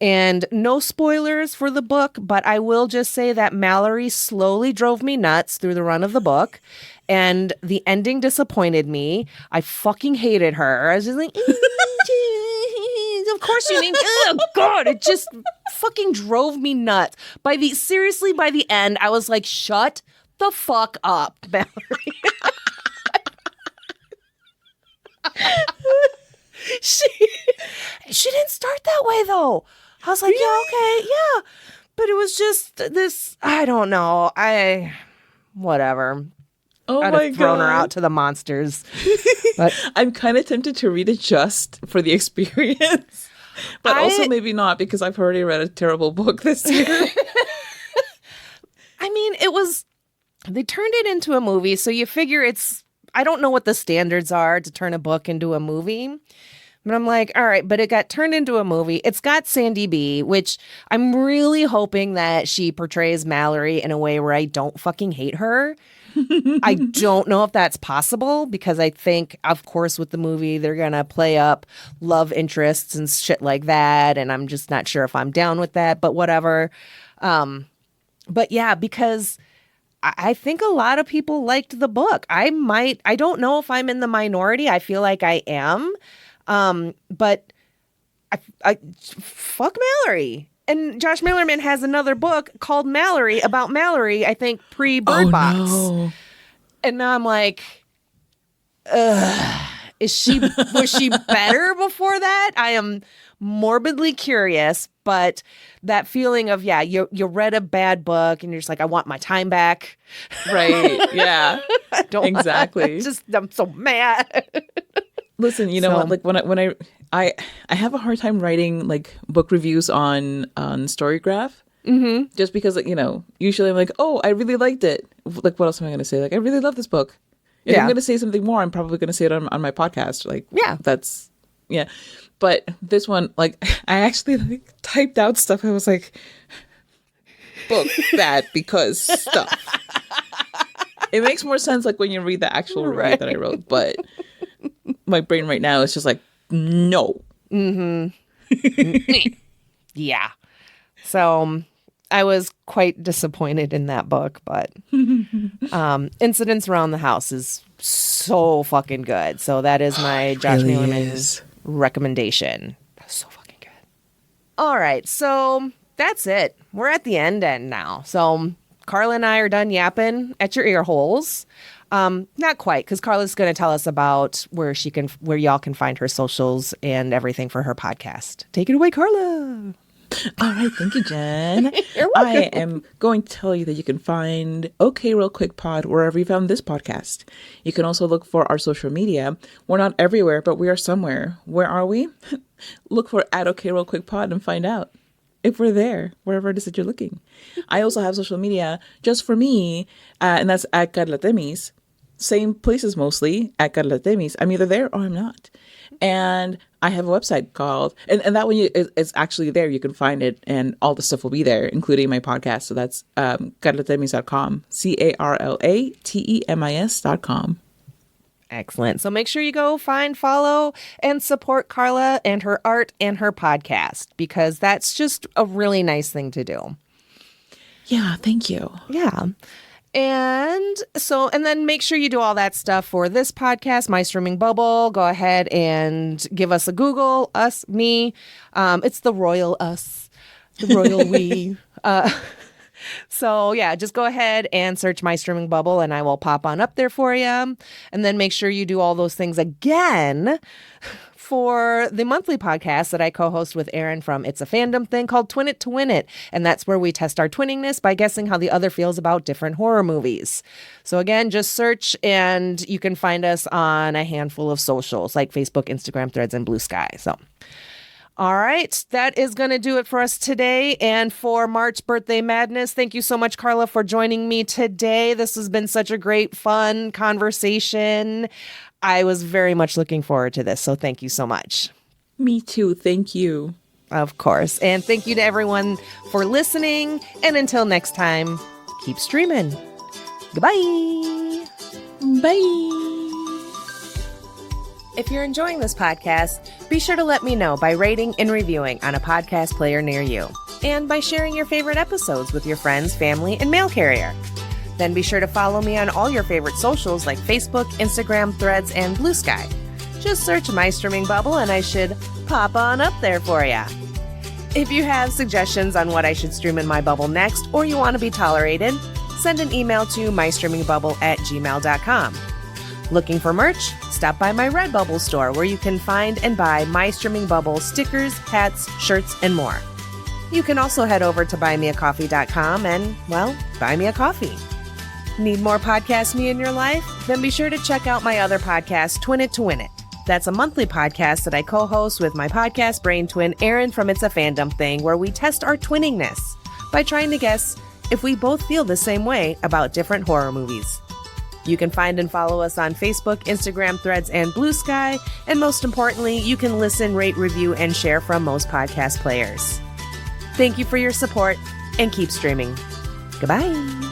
And no spoilers for the book, but I will just say that Mallory slowly drove me nuts through the run of the book, and the ending disappointed me. I fucking hated her. I was just like, of course you mean, oh God, it just fucking drove me nuts. By the end, I was like, shut the fuck up, Mallory. She didn't start that way though. I was like, yeah, okay, yeah. But it was just this, I don't know. Whatever. Oh I'd my have thrown her God. out to the monsters. But I'm kind of tempted to read it just for the experience. But also maybe not, because I've already read a terrible book this year. I mean, they turned it into a movie, so you figure I don't know what the standards are to turn a book into a movie. But I'm like, all right, but it got turned into a movie. It's got Sandy B, which I'm really hoping that she portrays Mallory in a way where I don't fucking hate her. I don't know if that's possible, because I think, of course, with the movie, they're going to play up love interests and shit like that. And I'm just not sure if I'm down with that, but whatever. But yeah, because I think a lot of people liked the book. I don't know if I'm in the minority. I feel like I am. But I fuck Mallory. And Josh Millerman has another book called Mallory, about Mallory, I think pre-Bird Box. No. And now I'm like, was she better before that? I am morbidly curious, but that feeling of, yeah, you read a bad book and you're just like, I want my time back. Right. Yeah. I don't Exactly. I'm so mad. Listen, you know what? Like when I have a hard time writing like book reviews on Storygraph, just because, like, you know, usually I'm like, oh, I really liked it. Like, what else am I going to say? Like, I really love this book. If I'm going to say something more, I'm probably going to say it on my podcast. Like, yeah. But this one, like, I actually like typed out stuff. I was like, book bad because stuff. It makes more sense like when you read the actual review that I wrote, but my brain right now is just like, no. Yeah. So I was quite disappointed in that book, but Incidents Around the House is so fucking good. So that is my Josh Millerman's recommendation. That's so fucking good. All right. So that's it. We're at the end now. So Carla and I are done yapping at your ear holes. Not quite, because Carla's going to tell us about where y'all can find her socials and everything for her podcast. Take it away, Carla. All right, thank you, Jen. You're welcome. I am going to tell you that you can find OK Real Quick Pod wherever you found this podcast. You can also look for our social media. We're not everywhere, but we are somewhere. Where are we? Look for @OK Real Quick Pod and find out if we're there, wherever it is that you're looking. I also have social media just for me, and that's @Carlatemis. Same places mostly, @Carlatemis. I'm either there or I'm not. And I have a website called, and that one is actually there. You can find it, and all the stuff will be there, including my podcast. So that's carlatemis.com, CARLATEMIS.com. Excellent. So make sure you go find, follow, and support Carla and her art and her podcast, because that's just a really nice thing to do. Yeah, thank you. Yeah. And then make sure you do all that stuff for this podcast, My Streaming Bubble. Go ahead and give us a Google, us, me. It's the royal us, the royal we. So yeah, just go ahead and search My Streaming Bubble and I will pop on up there for you. And then make sure you do all those things again for the monthly podcast that I co-host with Aaron from It's a Fandom Thing called Twin It to Win It. And that's where we test our twinningness by guessing how the other feels about different horror movies. So again, just search and you can find us on a handful of socials like Facebook, Instagram, Threads, and Blue Sky. So all right, that is going to do it for us today and for March Birthday Madness. Thank you so much, Carla, for joining me today. This has been such a great, fun conversation. I was very much looking forward to this, so thank you so much. Me too. Thank you. Of course. And thank you to everyone for listening. And until next time, keep streaming. Goodbye. Bye. If you're enjoying this podcast, be sure to let me know by rating and reviewing on a podcast player near you, and by sharing your favorite episodes with your friends, family, and mail carrier. Then be sure to follow me on all your favorite socials like Facebook, Instagram, Threads, and Blue Sky. Just search My Streaming Bubble and I should pop on up there for ya. If you have suggestions on what I should stream in my bubble next, or you want to be tolerated, send an email to mystreamingbubble@gmail.com. Looking for merch? Stop by my Redbubble store where you can find and buy My Streaming Bubble stickers, hats, shirts, and more. You can also head over to buymeacoffee.com and, well, buy me a coffee. Need more Podcast Me in your life? Then be sure to check out my other podcast, Twin It to Win It. That's a monthly podcast that I co-host with my podcast brain twin, Erin from It's a Fandom Thing, where we test our twinningness by trying to guess if we both feel the same way about different horror movies. You can find and follow us on Facebook, Instagram, Threads, and Blue Sky. And most importantly, you can listen, rate, review, and share from most podcast players. Thank you for your support and keep streaming. Goodbye.